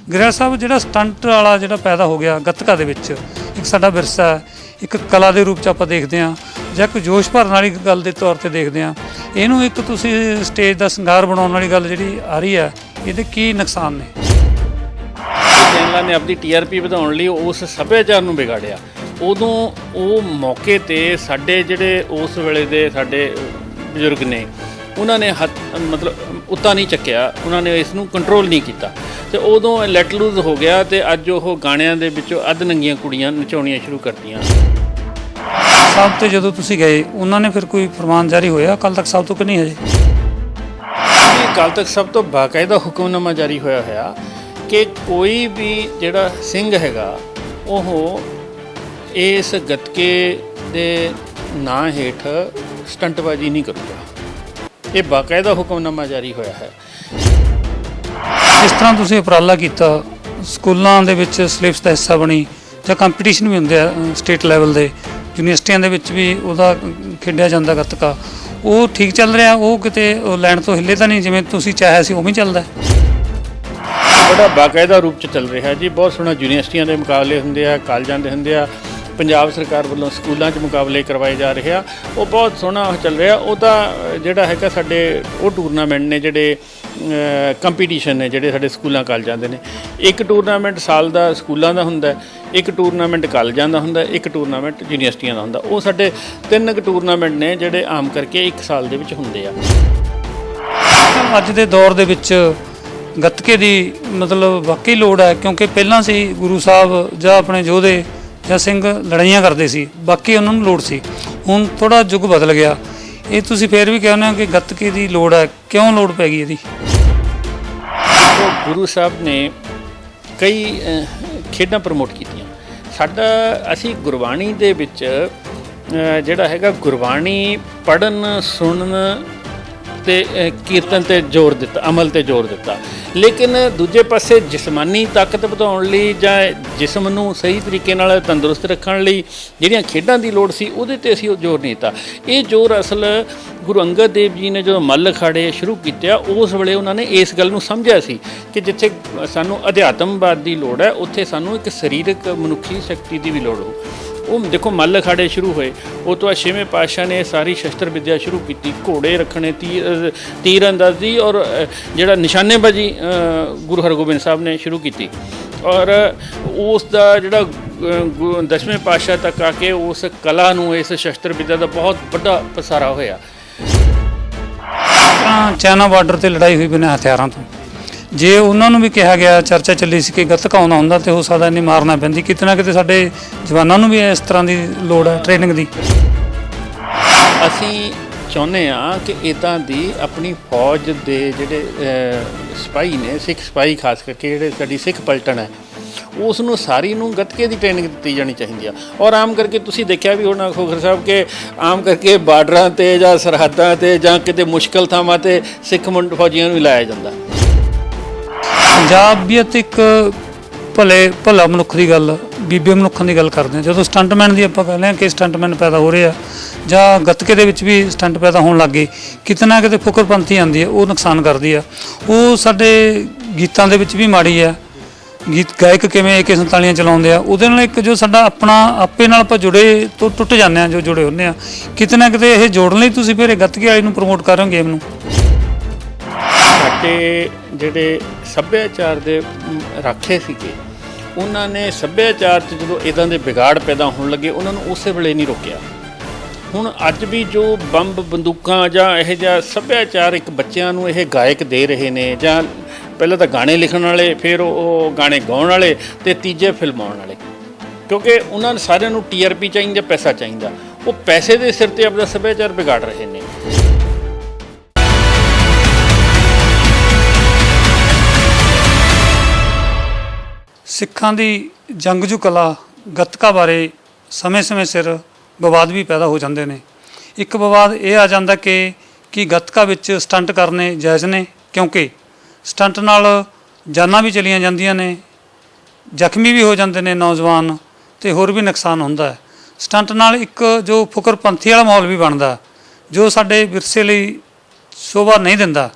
ਗਰੇਵਾਲ ਸਾਹਿਬ ਜਿਹੜਾ ਸਟੰਟ ਵਾਲਾ ਜਿਹੜਾ ਪੈਦਾ ਹੋ ਗਿਆ ਗੱਤਕਾ ਦੇ ਵਿੱਚ, ਇੱਕ ਸਾਡਾ ਵਿਰਸਾ ਹੈ, ਇੱਕ ਕਲਾ ਦੇ ਰੂਪ 'ਚ ਆਪਾਂ ਦੇਖਦੇ ਹਾਂ ਜਾਂ ਕੋਈ ਜੋਸ਼ ਭਰਨ ਵਾਲੀ ਗੱਲ ਦੇ ਤੌਰ 'ਤੇ ਦੇਖਦੇ ਹਾਂ। ਇਹਨੂੰ ਇੱਕ ਤੁਸੀਂ ਸਟੇਜ ਦਾ ਸ਼ਿੰਗਾਰ ਬਣਾਉਣ ਵਾਲੀ ਗੱਲ ਜਿਹੜੀ ਆ ਰਹੀ ਹੈ, ਇਹਦੇ ਕੀ ਨੁਕਸਾਨ ਨੇ? ਚੈਨਲਾਂ ਨੇ ਆਪਣੀ TRP ਵਧਾਉਣ ਲਈ ਉਸ ਸੱਭਿਆਚਾਰ ਨੂੰ ਵਿਗਾੜਿਆ। ਉਦੋਂ ਉਹ ਮੌਕੇ 'ਤੇ ਸਾਡੇ ਜਿਹੜੇ ਉਸ ਵੇਲੇ ਦੇ ਸਾਡੇ ਬਜ਼ੁਰਗ ਨੇ, ਉਹਨਾਂ ਨੇ ਮਤਲਬ ਉੱਤਾ ਨਹੀਂ ਚੱਕਿਆ, ਉਹਨਾਂ ਨੇ ਇਸ ਨੂੰ ਕੰਟਰੋਲ ਨਹੀਂ ਕੀਤਾ ਅਤੇ ਉਦੋਂ ਲੈਟ ਲੂਜ਼ ਹੋ ਗਿਆ ਅਤੇ ਅੱਜ ਉਹ ਗਾਣਿਆਂ ਦੇ ਵਿੱਚੋਂ ਅੱਧ ਨੰਗੀਆਂ ਕੁੜੀਆਂ ਨਚਾਉਣੀਆਂ ਸ਼ੁਰੂ ਕਰਤੀਆਂ। ਸਾਹਿਬ 'ਤੇ ਜਦੋਂ ਤੁਸੀਂ ਗਏ, ਉਹਨਾਂ ਨੇ ਫਿਰ ਕੋਈ ਫਰਮਾਨ ਜਾਰੀ ਹੋਇਆ ਅਕਾਲ ਤਖਤ ਸਾਹਿਬ ਤੋਂ ਕਿ ਨਹੀਂ ਹਜੇ? ਅਕਾਲ ਤਖਤ ਸਾਹਿਬ ਤੋਂ ਬਾਕਾਇਦਾ ਹੁਕਮਨਾਮਾ ਜਾਰੀ ਹੋਇਆ ਕਿ ਕੋਈ ਵੀ ਜਿਹੜਾ ਸਿੰਘ ਹੈਗਾ ਉਹ ਇਸ ਗੱਤਕੇ ਦੇ ਨਾਂ ਹੇਠ ਸਟੰਟਬਾਜ਼ੀ ਨਹੀਂ ਕਰੂਗਾ। ਇਹ ਬਾਕਾਇਦਾ ਹੁਕਮਨਾਮਾ ਜਾਰੀ ਹੋਇਆ ਹੈ। ਜਿਸ ਤਰ੍ਹਾਂ ਤੁਸੀਂ ਉਪਰਾਲਾ ਕੀਤਾ, ਸਕੂਲਾਂ ਦੇ ਵਿੱਚ ਸਿਲੇਬਸ ਦਾ ਹਿੱਸਾ ਬਣੀ ਜਾਂ ਕੰਪੀਟੀਸ਼ਨ ਵੀ ਹੁੰਦੇ ਆ ਸਟੇਟ ਲੈਵਲ ਦੇ, ਯੂਨੀਵਰਸਿਟੀਆਂ ਦੇ ਵਿੱਚ ਵੀ ਉਹਦਾ ਖੇਡਿਆ ਜਾਂਦਾ ਗੱਤਕਾ, ਉਹ ਠੀਕ ਚੱਲ ਰਿਹਾ? ਉਹ ਕਿਤੇ ਲੈਣ ਤੋਂ ਹਿੱਲੇ ਤਾਂ ਨਹੀਂ, ਜਿਵੇਂ ਤੁਸੀਂ ਚਾਹਿਆ ਸੀ ਉਵੇਂ ਚੱਲਦਾ? ਬੜਾ ਬਾਕਾਇਦਾ ਰੂਪ 'ਚ ਚੱਲ ਰਿਹਾ ਜੀ। ਬਹੁਤ ਸੋਹਣਾ ਯੂਨੀਵਰਸਿਟੀਆਂ ਦੇ ਮੁਕਾਬਲੇ ਹੁੰਦੇ ਆ, ਕਾਲਜਾਂ ਦੇ ਹੁੰਦੇ ਆ, ਪੰਜਾਬ ਸਰਕਾਰ ਵੱਲੋਂ ਸਕੂਲਾਂ 'ਚ ਮੁਕਾਬਲੇ ਕਰਵਾਏ ਜਾ ਰਹੇ ਆ। ਉਹ ਬਹੁਤ ਸੋਹਣਾ ਚੱਲ ਰਿਹਾ। ਉਹਦਾ ਜਿਹੜਾ ਹੈਗਾ ਸਾਡੇ ਉਹ ਟੂਰਨਾਮੈਂਟ ਨੇ ਜਿਹੜੇ ਕੰਪੀਟੀਸ਼ਨ ਨੇ ਜਿਹੜੇ ਸਾਡੇ ਸਕੂਲਾਂ ਕਾਲਜਾਂ ਦੇ ਨੇ। ਇੱਕ ਟੂਰਨਾਮੈਂਟ ਸਾਲ ਦਾ ਸਕੂਲਾਂ ਦਾ ਹੁੰਦਾ, ਇੱਕ ਟੂਰਨਾਮੈਂਟ ਕਾਲਜਾਂ ਦਾ ਹੁੰਦਾ, ਇੱਕ ਟੂਰਨਾਮੈਂਟ ਯੂਨੀਵਰਸਿਟੀਆਂ ਦਾ ਹੁੰਦਾ। ਉਹ ਸਾਡੇ 3 ਟੂਰਨਾਮੈਂਟ ਨੇ ਜਿਹੜੇ ਆਮ ਕਰਕੇ ਇੱਕ ਸਾਲ ਦੇ ਵਿੱਚ ਹੁੰਦੇ ਆ। ਅੱਜ ਦੇ ਦੌਰ ਦੇ ਵਿੱਚ ਗੱਤਕੇ ਦੀ ਮਤਲਬ ਵਾਕਈ ਲੋੜ ਹੈ, ਕਿਉਂਕਿ ਪਹਿਲਾਂ ਸੀ ਗੁਰੂ ਸਾਹਿਬ ਜਾਂ ਆਪਣੇ ਯੋਧੇ ਜਾਂ ਸਿੰਘ ਲੜਾਈਆਂ ਕਰਦੇ ਸੀ, ਬਾਕੀ ਉਹਨਾਂ ਨੂੰ ਲੋੜ ਸੀ। ਹੁਣ ਥੋੜ੍ਹਾ ਯੁੱਗ ਬਦਲ ਗਿਆ। ਇਹ ਤੁਸੀਂ ਫਿਰ ਵੀ ਕਹਿੰਦੇ ਹੋ ਕਿ ਗੱਤਕੇ ਦੀ ਲੋੜ ਹੈ, ਕਿਉਂ ਲੋੜ ਪੈ ਗਈ ਇਹਦੀ? ਗੁਰੂ ਸਾਹਿਬ ਨੇ ਕਈ ਖੇਡਾਂ ਪ੍ਰਮੋਟ ਕੀਤੀਆਂ। ਅਸੀਂ ਗੁਰਬਾਣੀ ਦੇ ਵਿੱਚ ਜਿਹੜਾ ਹੈਗਾ ਗੁਰਬਾਣੀ ਪੜ੍ਹਨ ਸੁਣਨ ਤੇ ਕੀਰਤਨ 'ਤੇ ਜ਼ੋਰ ਦਿੱਤਾ, ਅਮਲ 'ਤੇ ਜ਼ੋਰ ਦਿੱਤਾ। ਲੇਕਿਨ ਦੂਜੇ ਪਾਸੇ ਜਿਸਮਾਨੀ ਤਾਕਤ ਵਧਾਉਣ ਲਈ ਜਾਂ ਜਿਸਮ ਨੂੰ ਸਹੀ ਤਰੀਕੇ ਨਾਲ ਤੰਦਰੁਸਤ ਰੱਖਣ ਲਈ ਜਿਹੜੀਆਂ ਖੇਡਾਂ ਦੀ ਲੋੜ ਸੀ, ਉਹਦੇ 'ਤੇ ਅਸੀਂ ਉਹ ਜ਼ੋਰ ਨਹੀਂ ਦਿੱਤਾ। ਇਹ ਜ਼ੋਰ ਅਸਲ ਗੁਰੂ ਅੰਗਦ ਦੇਵ ਜੀ ਨੇ ਜਦੋਂ ਮੱਲ ਅਖਾੜੇ ਸ਼ੁਰੂ ਕੀਤੇ ਆ, ਉਸ ਵੇਲੇ ਉਹਨਾਂ ਨੇ ਇਸ ਗੱਲ ਨੂੰ ਸਮਝਿਆ ਸੀ ਕਿ ਜਿੱਥੇ ਸਾਨੂੰ ਅਧਿਆਤਮਵਾਦ ਦੀ ਲੋੜ ਹੈ, ਉੱਥੇ ਸਾਨੂੰ ਇੱਕ ਸਰੀਰਕ ਮਨੁੱਖੀ ਸ਼ਕਤੀ ਦੀ ਵੀ ਲੋੜ ਹੋ। ਉਹ ਦੇਖੋ ਮੱਲ ਅਖਾੜੇ ਸ਼ੁਰੂ ਹੋਏ, ਉਹ ਤੋਂ ਬਾਅਦ 6ਵੇਂ ਪਾਤਸ਼ਾਹ ਨੇ ਸਾਰੀ ਸ਼ਸਤਰ ਵਿੱਦਿਆ ਸ਼ੁਰੂ ਕੀਤੀ, ਘੋੜੇ ਰੱਖਣੇ, ਤੀਰ ਅੰਦਾਜ਼ੀ ਔਰ ਜਿਹੜਾ ਨਿਸ਼ਾਨੇਬਾਜ਼ੀ ਗੁਰੂ ਹਰਗੋਬਿੰਦ ਸਾਹਿਬ ਨੇ ਸ਼ੁਰੂ ਕੀਤੀ। ਔਰ ਉਸ ਦਾ ਜਿਹੜਾ 10ਵੇਂ ਪਾਤਸ਼ਾਹ ਤੱਕ ਆ ਕੇ ਉਸ ਕਲਾ ਨੂੰ, ਇਸ ਸ਼ਸਤਰ ਵਿੱਦਿਆ ਦਾ ਬਹੁਤ ਵੱਡਾ ਪਸਾਰਾ ਹੋਇਆ। ਚਾਈਨਾ ਬਾਰਡਰ 'ਤੇ ਲੜਾਈ ਹੋਈ ਬਿਨਾਂ ਹਥਿਆਰਾਂ ਤੋਂ, ਜੇ ਉਹਨਾਂ ਨੂੰ ਵੀ ਕਿਹਾ ਗਿਆ, ਚਰਚਾ ਚੱਲੀ ਸੀ ਕਿ ਗੱਤਕਾ ਆਉਂਦਾ ਹੁੰਦਾ ਤੇ ਹੋ ਸਕਦਾ ਇੰਨੀ ਮਾਰਨਾ ਪੈਂਦੀ। ਕਿਤੇ ਨਾ ਕਿਤੇ ਸਾਡੇ ਜਵਾਨਾਂ ਨੂੰ ਵੀ ਇਸ ਤਰ੍ਹਾਂ ਦੀ ਲੋੜ ਹੈ ਟ੍ਰੇਨਿੰਗ ਦੀ। ਅਸੀਂ ਚਾਹੁੰਦੇ ਹਾਂ ਕਿ ਇੱਦਾਂ ਦੀ ਆਪਣੀ ਫੌਜ ਦੇ ਜਿਹੜੇ ਸਿਪਾਹੀ ਨੇ, ਸਿੱਖ ਸਿਪਾਹੀ ਖਾਸ ਕਰਕੇ ਜਿਹੜੇ ਸਾਡੀ ਸਿੱਖ ਪਲਟਨ ਹੈ, ਉਸ ਨੂੰ ਸਾਰੀ ਨੂੰ ਗੱਤਕੇ ਦੀ ਟ੍ਰੇਨਿੰਗ ਦਿੱਤੀ ਜਾਣੀ ਚਾਹੀਦੀ ਆ। ਔਰ ਆਮ ਕਰਕੇ ਤੁਸੀਂ ਦੇਖਿਆ ਵੀ ਹੋਣਾ ਖੋਖਰ ਸਾਹਿਬ ਕਿ ਆਮ ਕਰਕੇ ਬਾਰਡਰਾਂ 'ਤੇ ਜਾਂ ਸਰਹੱਦਾਂ 'ਤੇ ਜਾਂ ਕਿਤੇ ਮੁਸ਼ਕਲ ਥਾਵਾਂ 'ਤੇ ਸਿੱਖ ਫੌਜੀਆਂ ਨੂੰ ਵੀ ਲਾਇਆ ਜਾਂਦਾ। ਪੰਜਾਬੀਅਤ ਇੱਕ ਭਲਾ ਮਨੁੱਖ ਦੀ ਗੱਲ, ਬੀਬੇ ਮਨੁੱਖਾਂ ਦੀ ਗੱਲ ਕਰਦੇ ਹਾਂ। ਜਦੋਂ ਸਟੰਟਮੈਨ ਦੀ ਆਪਾਂ ਕਹਿੰਦੇ ਹਾਂ ਕਿ ਸਟੰਟਮੈਨ ਪੈਦਾ ਹੋ ਰਹੇ ਆ, ਜਾਂ ਗੱਤਕੇ ਦੇ ਵਿੱਚ ਵੀ ਸਟੰਟ ਪੈਦਾ ਹੋਣ ਲੱਗ ਗਏ, ਕਿਤੇ ਨਾ ਕਿਤੇ ਫੁਕਰਪੰਥੀ ਆਉਂਦੀ ਹੈ, ਉਹ ਨੁਕਸਾਨ ਕਰਦੀ ਆ। ਉਹ ਸਾਡੇ ਗੀਤਾਂ ਦੇ ਵਿੱਚ ਵੀ ਮਾੜੀ ਆ। ਗੀਤ ਗਾਇਕ ਕਿਵੇਂ AK-47 ਚਲਾਉਂਦੇ ਆ, ਉਹਦੇ ਨਾਲ ਇੱਕ ਜੋ ਸਾਡਾ ਆਪਣਾ ਆਪੇ ਨਾਲ ਆਪਾਂ ਜੁੜੇ ਤੋਂ ਟੁੱਟ ਜਾਂਦੇ ਹਾਂ, ਜੋ ਜੁੜੇ ਹੁੰਦੇ ਆ। ਕਿਤੇ ਨਾ ਕਿਤੇ ਇਹ ਜੋੜਨ ਲਈ ਤੁਸੀਂ ਫਿਰ ਇਹ ਗੱਤਕੇ ਵਾਲੀ ਨੂੰ ਪ੍ਰਮੋਟ ਕਰ ਰਹੇ ਹੋ ਗੇਮ ਨੂੰ। ਸਾਡੇ ਜਿਹੜੇ ਸੱਭਿਆਚਾਰ ਦੇ ਰਾਖੇ ਸੀਗੇ, ਉਹਨਾਂ ਨੇ ਸੱਭਿਆਚਾਰ 'ਚ ਜਦੋਂ ਇੱਦਾਂ ਦੇ ਵਿਗਾੜ ਪੈਦਾ ਹੋਣ ਲੱਗੇ, ਉਹਨਾਂ ਨੂੰ ਉਸੇ ਵੇਲੇ ਨਹੀਂ ਰੋਕਿਆ। ਹੁਣ ਅੱਜ ਵੀ ਜੋ ਬੰਬ ਬੰਦੂਕਾਂ ਜਾਂ ਇਹੋ ਜਿਹਾ ਸੱਭਿਆਚਾਰ ਇੱਕ ਬੱਚਿਆਂ ਨੂੰ ਇਹ ਗਾਇਕ ਦੇ ਰਹੇ ਨੇ, ਜਾਂ ਪਹਿਲਾਂ ਤਾਂ ਗਾਣੇ ਲਿਖਣ ਵਾਲੇ, ਫਿਰ ਉਹ ਗਾਣੇ ਗਾਉਣ ਵਾਲੇ, ਅਤੇ ਤੀਜੇ ਫਿਲਮਾਉਣ ਵਾਲੇ, ਕਿਉਂਕਿ ਉਹਨਾਂ ਸਾਰਿਆਂ ਨੂੰ TRP ਚਾਹੀਦਾ, ਪੈਸਾ ਚਾਹੀਦਾ। ਉਹ ਪੈਸੇ ਦੇ ਸਿਰ 'ਤੇ ਆਪਣਾ ਸੱਭਿਆਚਾਰ ਵਿਗਾੜ ਰਹੇ ਨੇ। ਸਿੱਖਾਂ ਦੀ ਜੰਗਜੂ ਕਲਾ ਗੱਤਕਾ ਬਾਰੇ ਸਮੇਂ-ਸਮੇਂ ਸਿਰ ਵਿਵਾਦ ਵੀ ਪੈਦਾ ਹੋ ਜਾਂਦੇ ਨੇ। ਇੱਕ ਵਿਵਾਦ ਇਹ ਆ ਜਾਂਦਾ ਕਿ ਗੱਤਕਾ ਵਿੱਚ ਸਟੰਟ ਕਰਨੇ ਜਾਇਜ਼ ਨੇ, ਕਿਉਂਕਿ ਸਟੰਟ ਨਾਲ ਜਾਨਾਂ ਵੀ ਚਲੀਆਂ ਜਾਂਦੀਆਂ ਨੇ, ਜ਼ਖਮੀ ਵੀ ਹੋ ਜਾਂਦੇ ਨੇ ਨੌਜਵਾਨ, ਅਤੇ ਹੋਰ ਵੀ ਨੁਕਸਾਨ ਹੁੰਦਾ ਹੈ। ਸਟੰਟ ਨਾਲ ਇੱਕ ਜੋ ਫੁਕਰਪੰਥੀ ਵਾਲਾ ਮਾਹੌਲ ਵੀ ਬਣਦਾ, ਜੋ ਸਾਡੇ ਵਿਰਸੇ ਲਈ ਸ਼ੋਭਾ ਨਹੀਂ ਦਿੰਦਾ।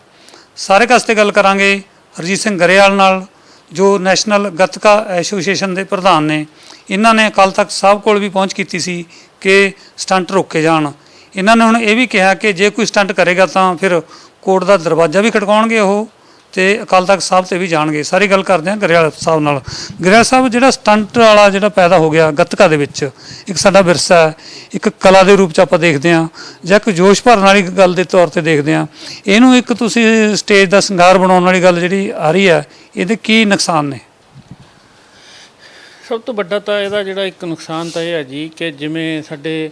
ਸਾਰੇ ਕਾਸੇ ਗੱਲ ਕਰਾਂਗੇ ਹਰਜੀਤ ਸਿੰਘ ਗਰੇਵਾਲ ਨਾਲ, ਜੋ ਨੈਸ਼ਨਲ ਗੱਤਕਾ ਐਸੋਸੀਏਸ਼ਨ ਦੇ ਪ੍ਰਧਾਨ ਨੇ, ਇਹਨਾਂ ਨੇ ਅਕਾਲ ਤਖਤ ਸਾਹਿਬ ਕੋਲ ਵੀ ਪਹੁੰਚ ਕੀਤੀ ਸੀ ਕਿ ਸਟੰਟ ਰੋਕੇ ਜਾਣ। ਇਹਨਾਂ ਨੇ ਹੁਣ ਇਹ ਵੀ ਕਿਹਾ ਕਿ ਜੇ ਕੋਈ ਸਟੰਟ ਕਰੇਗਾ ਤਾਂ ਫਿਰ ਕੋਰਟ ਦਾ ਦਰਵਾਜ਼ਾ ਵੀ ਖੜਕਾਉਣਗੇ ਉਹ, ਤੇ ਅਕਾਲ ਤਖਤ ਸਾਹਿਬ ਤੇ ਵੀ ਜਾਣਗੇ। ਸਾਰੀ ਗੱਲ ਕਰਦੇ ਹਾਂ ਗਰੇਵਾਲ ਸਾਹਿਬ ਨਾਲ। ਗਰੇਵਾਲ ਸਾਹਿਬ, ਜਿਹੜਾ ਸਟੰਟ ਵਾਲਾ ਜਿਹੜਾ ਪੈਦਾ ਹੋ ਗਿਆ ਗੱਤਕਾ ਦੇ ਵਿੱਚ, ਇੱਕ ਸਾਡਾ ਵਿਰਸਾ ਹੈ, ਇੱਕ ਕਲਾ ਦੇ ਰੂਪ 'ਚ ਆਪਾਂ ਦੇਖਦੇ ਹਾਂ, ਜਾਂ ਇੱਕ ਜੋਸ਼ ਭਰਨ ਵਾਲੀ ਗੱਲ ਦੇ ਤੌਰ ਤੇ ਦੇਖਦੇ ਹਾਂ, ਇਹਨੂੰ ਇੱਕ ਤੁਸੀਂ ਸਟੇਜ ਦਾ ਸ਼ਿੰਗਾਰ ਬਣਾਉਣ ਵਾਲੀ ਗੱਲ ਜਿਹੜੀ ਆ ਰਹੀ ਹੈ, ਇਹਦੇ ਕੀ ਨੁਕਸਾਨ ਨੇ? ਸਭ ਤੋਂ ਵੱਡਾ ਤਾਂ ਇਹਦਾ ਜਿਹੜਾ ਇੱਕ ਨੁਕਸਾਨ ਤਾਂ ਇਹ ਹੈ ਜੀ ਕਿ ਜਿਵੇਂ ਸਾਡੇ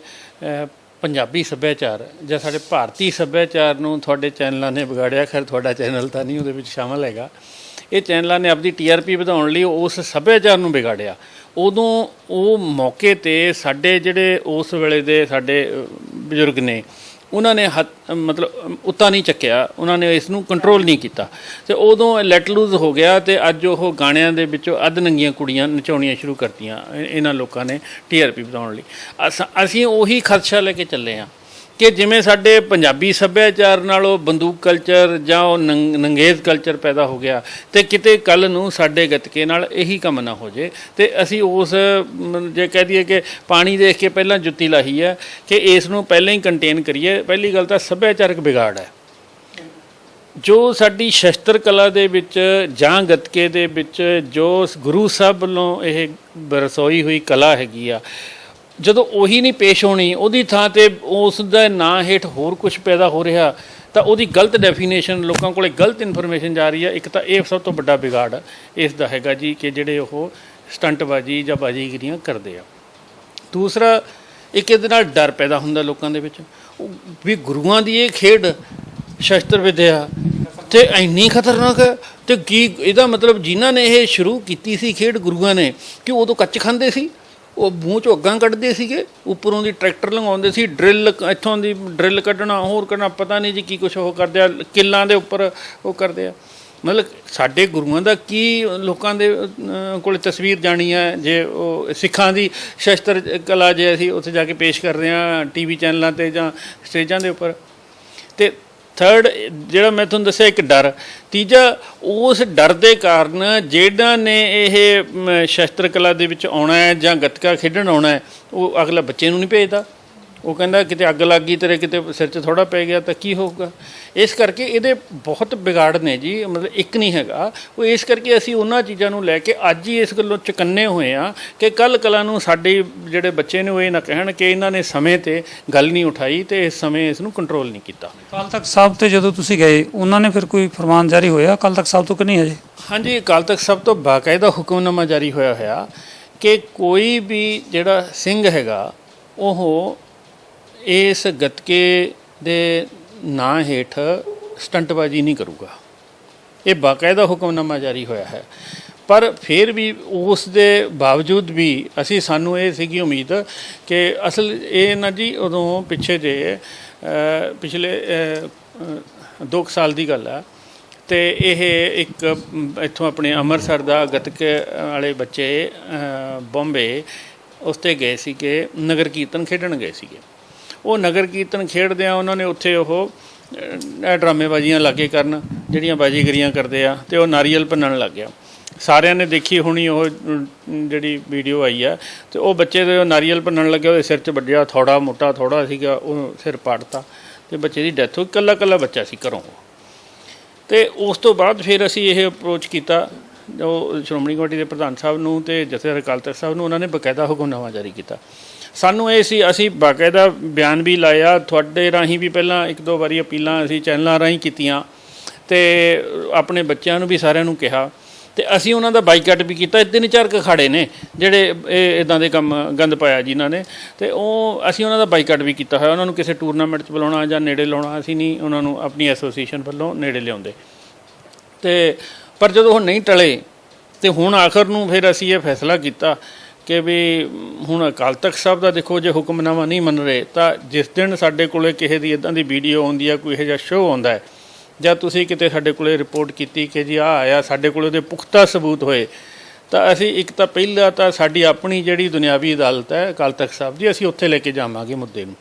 ਪੰਜਾਬੀ ਸੱਭਿਆਚਾਰ ਜਾਂ ਸਾਡੇ ਭਾਰਤੀ ਸੱਭਿਆਚਾਰ ਨੂੰ ਤੁਹਾਡੇ ਚੈਨਲਾਂ ਨੇ ਵਿਗਾੜਿਆ। ਖੈਰ ਤੁਹਾਡਾ ਚੈਨਲ ਤਾਂ ਨਹੀਂ ਉਹਦੇ ਵਿੱਚ ਸ਼ਾਮਲ ਹੈਗਾ। ਇਹ ਚੈਨਲਾਂ ਨੇ ਆਪਣੀ TRP ਵਧਾਉਣ ਲਈ ਉਸ ਸੱਭਿਆਚਾਰ ਨੂੰ ਵਿਗਾੜਿਆ। ਉਦੋਂ ਉਹ ਮੌਕੇ 'ਤੇ ਸਾਡੇ ਜਿਹੜੇ ਉਸ ਵੇਲੇ ਦੇ ਸਾਡੇ ਬਜ਼ੁਰਗ ਨੇ, ਉਹਨਾਂ ਨੇ ਮਤਲਬ ਉੱਤਾ ਨਹੀਂ ਚੱਕਿਆ, ਉਹਨਾਂ ਨੇ ਇਸ ਨੂੰ ਕੰਟਰੋਲ ਨਹੀਂ ਕੀਤਾ, ਅਤੇ ਉਦੋਂ ਲੈਟ ਲੂਜ਼ ਹੋ ਗਿਆ। ਅਤੇ ਅੱਜ ਉਹ ਗਾਣਿਆਂ ਦੇ ਵਿੱਚੋਂ ਅੱਧ ਨੰਗੀਆਂ ਕੁੜੀਆਂ ਨਚਾਉਣੀਆਂ ਸ਼ੁਰੂ ਕਰਤੀਆਂ ਇਹਨਾਂ ਲੋਕਾਂ ਨੇ TRP ਵਧਾਉਣ ਲਈ। ਅਸੀਂ ਉਹੀ ਖਦਸ਼ਾ ਲੈ ਕੇ ਚੱਲੇ ਹਾਂ ਕਿ ਜਿਵੇਂ ਸਾਡੇ ਪੰਜਾਬੀ ਸੱਭਿਆਚਾਰ ਨਾਲ ਉਹ ਬੰਦੂਕ ਕਲਚਰ ਜਾਂ ਉਹ ਨੰਗੇਜ਼ ਕਲਚਰ ਪੈਦਾ ਹੋ ਗਿਆ, ਅਤੇ ਕਿਤੇ ਕੱਲ੍ਹ ਨੂੰ ਸਾਡੇ ਗੱਤਕੇ ਨਾਲ ਇਹੀ ਕੰਮ ਨਾ ਹੋ ਜੇ। ਅਤੇ ਅਸੀਂ ਉਸ ਜੇ ਕਹਿ ਦਈਏ ਕਿ ਪਾਣੀ ਦੇਖ ਕੇ ਪਹਿਲਾਂ ਜੁੱਤੀ ਲਾਹੀ ਹੈ ਕਿ ਇਸ ਨੂੰ ਪਹਿਲਾਂ ਹੀ ਕੰਟੇਨ ਕਰੀਏ। ਪਹਿਲੀ ਗੱਲ ਤਾਂ ਸੱਭਿਆਚਾਰਕ ਵਿਗਾੜ ਹੈ ਜੋ ਸਾਡੀ ਸ਼ਸਤਰ ਕਲਾ ਦੇ ਵਿੱਚ ਜਾਂ ਗੱਤਕੇ ਦੇ ਵਿੱਚ ਜੋ ਗੁਰੂ ਸਾਹਿਬ ਵੱਲੋਂ ਇਹ ਬਰਸੋਈ ਹੋਈ ਕਲਾ ਹੈਗੀ ਆ, ਜਦੋਂ ਉਹੀ ਨਹੀਂ ਪੇਸ਼ ਹੋਣੀ, ਉਹਦੀ ਥਾਂ 'ਤੇ ਉਸ ਦਾ ਨਾਂ ਹੇਠ ਹੋਰ ਕੁਝ ਪੈਦਾ ਹੋ ਰਿਹਾ, ਤਾਂ ਉਹਦੀ ਗਲਤ ਡੈਫੀਨੇਸ਼ਨ, ਲੋਕਾਂ ਕੋਲ ਗਲਤ ਇਨਫੋਰਮੇਸ਼ਨ ਜਾ ਰਹੀ ਹੈ। ਇੱਕ ਤਾਂ ਇਹ ਸਭ ਤੋਂ ਵੱਡਾ ਵਿਗਾੜ ਇਸ ਦਾ ਹੈਗਾ ਜੀ ਕਿ ਜਿਹੜੇ ਉਹ ਸਟੰਟਬਾਜ਼ੀ ਜਾਂ ਬਾਜ਼ੀਗਰੀਆਂ ਕਰਦੇ ਆ। ਦੂਸਰਾ, ਇੱਕ ਇਹਦੇ ਨਾਲ ਡਰ ਪੈਦਾ ਹੁੰਦਾ ਲੋਕਾਂ ਦੇ ਵਿੱਚ ਵੀ ਗੁਰੂਆਂ ਦੀ ਇਹ ਖੇਡ ਸ਼ਸਤਰ ਵਿਦਿਆ ਅਤੇ ਇੰਨੀ ਖਤਰਨਾਕ ਹੈ, ਅਤੇ ਕੀ ਇਹਦਾ ਮਤਲਬ ਜਿਨ੍ਹਾਂ ਨੇ ਇਹ ਸ਼ੁਰੂ ਕੀਤੀ ਸੀ ਖੇਡ ਗੁਰੂਆਂ ਨੇ, ਕਿ ਉਦੋਂ ਕੱਚ ਖਾਂਦੇ ਸੀ, ਉਹ ਮੂੰਹ 'ਚੋਂ ਅੱਗਾਂ ਕੱਢਦੇ ਸੀਗੇ, ਉੱਪਰੋਂ ਦੀ ਟਰੈਕਟਰ ਲੰਘਾਉਂਦੇ ਸੀ, ਡਰਿੱਲ ਇੱਥੋਂ ਦੀ ਡਰਿੱਲ ਕੱਢਣਾ, ਹੋਰ ਕਰਨਾ, ਪਤਾ ਨਹੀਂ ਜੀ ਕੀ ਕੁਛ ਉਹ ਕਰਦੇ ਆ, ਕਿੱਲਾਂ ਦੇ ਉੱਪਰ ਉਹ ਕਰਦੇ ਆ। ਮਤਲਬ ਸਾਡੇ ਗੁਰੂਆਂ ਦਾ ਕੀ ਲੋਕਾਂ ਦੇ ਕੋਲ ਤਸਵੀਰ ਜਾਣੀ ਹੈ ਜੇ ਉਹ ਸਿੱਖਾਂ ਦੀ ਸ਼ਸਤਰ ਕਲਾ ਜੇ ਅਸੀਂ ਉੱਥੇ ਜਾ ਕੇ ਪੇਸ਼ ਕਰ ਰਹੇ ਹਾਂ TV ਚੈਨਲਾਂ 'ਤੇ ਜਾਂ ਸਟੇਜਾਂ ਦੇ ਉੱਪਰ। ਅਤੇ ਥਰਡ, ਜਿਹੜਾ ਮੈਂ ਤੁਹਾਨੂੰ ਦੱਸਿਆ ਇੱਕ ਡਰ। ਤੀਜਾ, ਉਸ ਡਰ ਦੇ ਕਾਰਨ ਜਿਹੜਾ ਨੇ ਇਹ ਸ਼ਸਤਰ ਕਲਾ ਦੇ ਵਿੱਚ ਆਉਣਾ ਹੈ ਜਾਂ ਗੱਤਕਾ ਖੇਡਣ ਆਉਣਾ ਹੈ, ਉਹ ਅਗਲਾ ਬੱਚੇ ਨੂੰ ਨਹੀਂ ਭੇਜਦਾ। ਉਹ ਕਹਿੰਦਾ ਕਿਤੇ ਅੱਗ ਲੱਗ ਗਈ ਤੇਰੇ, ਕਿਤੇ ਸਿਰ 'ਚ ਥੋੜ੍ਹਾ ਪੈ ਗਿਆ ਤਾਂ ਕੀ ਹੋਊਗਾ। ਇਸ ਕਰਕੇ ਇਹਦੇ ਬਹੁਤ ਵਿਗਾੜ ਨੇ ਜੀ, ਮਤਲਬ ਇੱਕ ਨਹੀਂ ਹੈਗਾ ਉਹ। ਇਸ ਕਰਕੇ ਅਸੀਂ ਉਹਨਾਂ ਚੀਜ਼ਾਂ ਨੂੰ ਲੈ ਕੇ ਅੱਜ ਹੀ ਇਸ ਗੱਲੋਂ ਚੁਕੰਨੇ ਹੋਏ ਹਾਂ ਕਿ ਕੱਲ੍ਹ ਕਲਾ ਨੂੰ ਸਾਡੇ ਜਿਹੜੇ ਬੱਚੇ ਨੇ ਉਹ ਇਹ ਨਾ ਕਹਿਣ ਕਿ ਇਹਨਾਂ ਨੇ ਸਮੇਂ 'ਤੇ ਗੱਲ ਨਹੀਂ ਉਠਾਈ ਅਤੇ ਇਸ ਸਮੇਂ ਇਸ ਨੂੰ ਕੰਟਰੋਲ ਨਹੀਂ ਕੀਤਾ। ਅਕਾਲ ਤਖਤ ਸਾਹਿਬ 'ਤੇ ਜਦੋਂ ਤੁਸੀਂ ਗਏ, ਉਹਨਾਂ ਨੇ ਫਿਰ ਕੋਈ ਫਰਮਾਨ ਜਾਰੀ ਹੋਇਆ ਅਕਾਲ ਤਖਤ ਸਾਹਿਬ ਤੋਂ ਕਿ ਨਹੀਂ ਹਜੇ? ਹਾਂਜੀ, ਅਕਾਲ ਤਖਤ ਸਾਹਿਬ ਤੋਂ ਬਾਕਾਇਦਾ ਹੁਕਮਨਾਮਾ ਜਾਰੀ ਹੋਇਆ ਕਿ ਕੋਈ ਵੀ ਜਿਹੜਾ ਸਿੰਘ ਹੈਗਾ ਉਹ ਇਸ ਗੱਤਕੇ ਦੇ ਨਾਂ ਹੇਠ ਸਟੰਟਬਾਜ਼ੀ ਨਹੀਂ ਕਰੂਗਾ। ਇਹ ਬਾਕਾਇਦਾ ਹੁਕਮਨਾਮਾ ਜਾਰੀ ਹੋਇਆ ਹੈ। ਪਰ ਫਿਰ ਵੀ ਉਸ ਦੇ ਬਾਵਜੂਦ ਵੀ ਸਾਨੂੰ ਇਹ ਸੀਗੀ ਉਮੀਦ ਕਿ ਅਸਲ ਇਹ ਨਾ ਜੀ, ਉਦੋਂ ਪਿਛਲੇ 2 ਸਾਲ ਦੀ ਗੱਲ ਆ, ਅਤੇ ਇਹ ਇੱਕ ਇੱਥੋਂ ਆਪਣੇ ਅੰਮ੍ਰਿਤਸਰ ਦਾ ਗੱਤਕੇ ਵਾਲੇ ਬੱਚੇ ਬੰਬੇ ਉਸ 'ਤੇ ਗਏ ਸੀਗੇ, ਨਗਰ ਕੀਰਤਨ ਖੇਡਣ ਗਏ ਸੀਗੇ। ਉਹ ਨਗਰ ਕੀਰਤਨ ਖੇਡਦੇ ਆ, ਉਹਨਾਂ ਨੇ ਉੱਥੇ ਉਹ ਡਰਾਮੇਬਾਜ਼ੀਆਂ ਲਾਗੇ ਕਰਨ, ਜਿਹੜੀਆਂ ਬਾਜ਼ੀਗਰੀਆਂ ਕਰਦੇ ਆ, ਅਤੇ ਉਹ ਨਾਰੀਅਲ ਭੰਨਣ ਲੱਗ ਗਿਆ। ਸਾਰਿਆਂ ਨੇ ਦੇਖੀ ਹੋਣੀ ਉਹ ਜਿਹੜੀ ਵੀਡੀਓ ਆਈ ਆ, ਅਤੇ ਉਹ ਬੱਚੇ ਦੇ ਨਾਰੀਅਲ ਭੰਨਣ ਲੱਗਿਆ, ਉਹਦੇ ਸਿਰ 'ਚ ਵੱਜਿਆ, ਥੋੜਾ ਮੋਟਾ ਥੋੜਾ ਸੀਗਾ, ਉਹ ਸਿਰ ਪਾੜਤਾ ਅਤੇ ਬੱਚੇ ਦੀ ਡੈਥ ਹੋ ਗਈ। ਇਕੱਲਾ ਬੱਚਾ ਸੀ ਘਰੋਂ। ਅਤੇ ਉਸ ਤੋਂ ਬਾਅਦ ਫਿਰ ਅਸੀਂ ਇਹ ਅਪਰੋਚ ਕੀਤਾ ਜੋ ਸ਼੍ਰੋਮਣੀ ਕਮੇਟੀ ਦੇ ਪ੍ਰਧਾਨ ਸਾਹਿਬ ਨੂੰ ਅਤੇ ਜਥੇਦਾਰ ਅਕਾਲ ਤਖਤ ਸਾਹਿਬ ਨੂੰ। ਉਹਨਾਂ ਨੇ ਬਾਕਾਇਦਾ ਹੁਕਮਨਾਮਾ ਜਾਰੀ ਕੀਤਾ। ਸਾਨੂੰ ਇਹ ਸੀ, ਅਸੀਂ ਬਾਕਾਇਦਾ ਬਿਆਨ ਵੀ ਲਾਇਆ, ਤੁਹਾਡੇ ਰਾਹੀਂ ਵੀ ਪਹਿਲਾਂ 1-2 ਵਾਰੀ ਅਪੀਲਾਂ ਅਸੀਂ ਚੈਨਲਾਂ ਰਾਹੀਂ ਕੀਤੀਆਂ, ਅਤੇ ਆਪਣੇ ਬੱਚਿਆਂ ਨੂੰ ਵੀ ਸਾਰਿਆਂ ਨੂੰ ਕਿਹਾ, ਅਤੇ ਅਸੀਂ ਉਹਨਾਂ ਦਾ ਬਾਈਕਾਟ ਵੀ ਕੀਤਾ। 3-4 ਅਖਾੜੇ ਨੇ ਜਿਹੜੇ ਇਹ ਇੱਦਾਂ ਦੇ ਕੰਮ ਗੰਦ ਪਾਇਆ ਜਿਨ੍ਹਾਂ ਨੇ, ਅਤੇ ਉਹ ਅਸੀਂ ਉਹਨਾਂ ਦਾ ਬਾਈਕਾਟ ਵੀ ਕੀਤਾ ਹੋਇਆ। ਉਹਨਾਂ ਨੂੰ ਕਿਸੇ ਟੂਰਨਾਮੈਂਟ 'ਚ ਬੁਲਾਉਣਾ ਜਾਂ ਨੇੜੇ ਲਾਉਣਾ, ਅਸੀਂ ਨਹੀਂ ਉਹਨਾਂ ਨੂੰ ਆਪਣੀ ਐਸੋਸੀਏਸ਼ਨ ਵੱਲੋਂ ਨੇੜੇ ਲਿਆਉਂਦੇ। ਅਤੇ ਪਰ ਜਦੋਂ ਉਹ ਨਹੀਂ ਟਲੇ, ਅਤੇ ਹੁਣ ਆਖਰ ਨੂੰ ਫਿਰ ਅਸੀਂ ਇਹ ਫੈਸਲਾ ਕੀਤਾ ਕਿ ਵੀ ਹੁਣ ਅਕਾਲ ਤਖਤ ਸਾਹਿਬ ਦਾ ਦੇਖੋ, ਜੇ ਹੁਕਮਨਾਮਾ ਨਹੀਂ ਮੰਨ ਰਹੇ ਤਾਂ ਜਿਸ ਦਿਨ ਸਾਡੇ ਕੋਲ ਕਿਸੇ ਦੀ ਇੱਦਾਂ ਦੀ ਵੀਡੀਓ ਆਉਂਦੀ ਆ, ਕੋਈ ਇਹੋ ਜਿਹਾ ਸ਼ੋਅ ਆਉਂਦਾ ਹੈ, ਜਾਂ ਤੁਸੀਂ ਕਿਤੇ ਸਾਡੇ ਕੋਲ ਰਿਪੋਰਟ ਕੀਤੀ ਕਿ ਜੀ ਆਹ ਆਇਆ, ਸਾਡੇ ਕੋਲ ਉਹਦੇ ਪੁਖਤਾ ਸਬੂਤ ਹੋਏ, ਤਾਂ ਅਸੀਂ ਇੱਕ ਤਾਂ ਪਹਿਲਾਂ ਤਾਂ ਸਾਡੀ ਆਪਣੀ ਜਿਹੜੀ ਦੁਨਿਆਵੀ ਅਦਾਲਤ ਹੈ ਅਕਾਲ ਤਖਤ ਸਾਹਿਬ ਦੀ, ਅਸੀਂ ਉੱਥੇ ਲੈ ਕੇ ਜਾਵਾਂਗੇ ਮੁੱਦੇ ਨੂੰ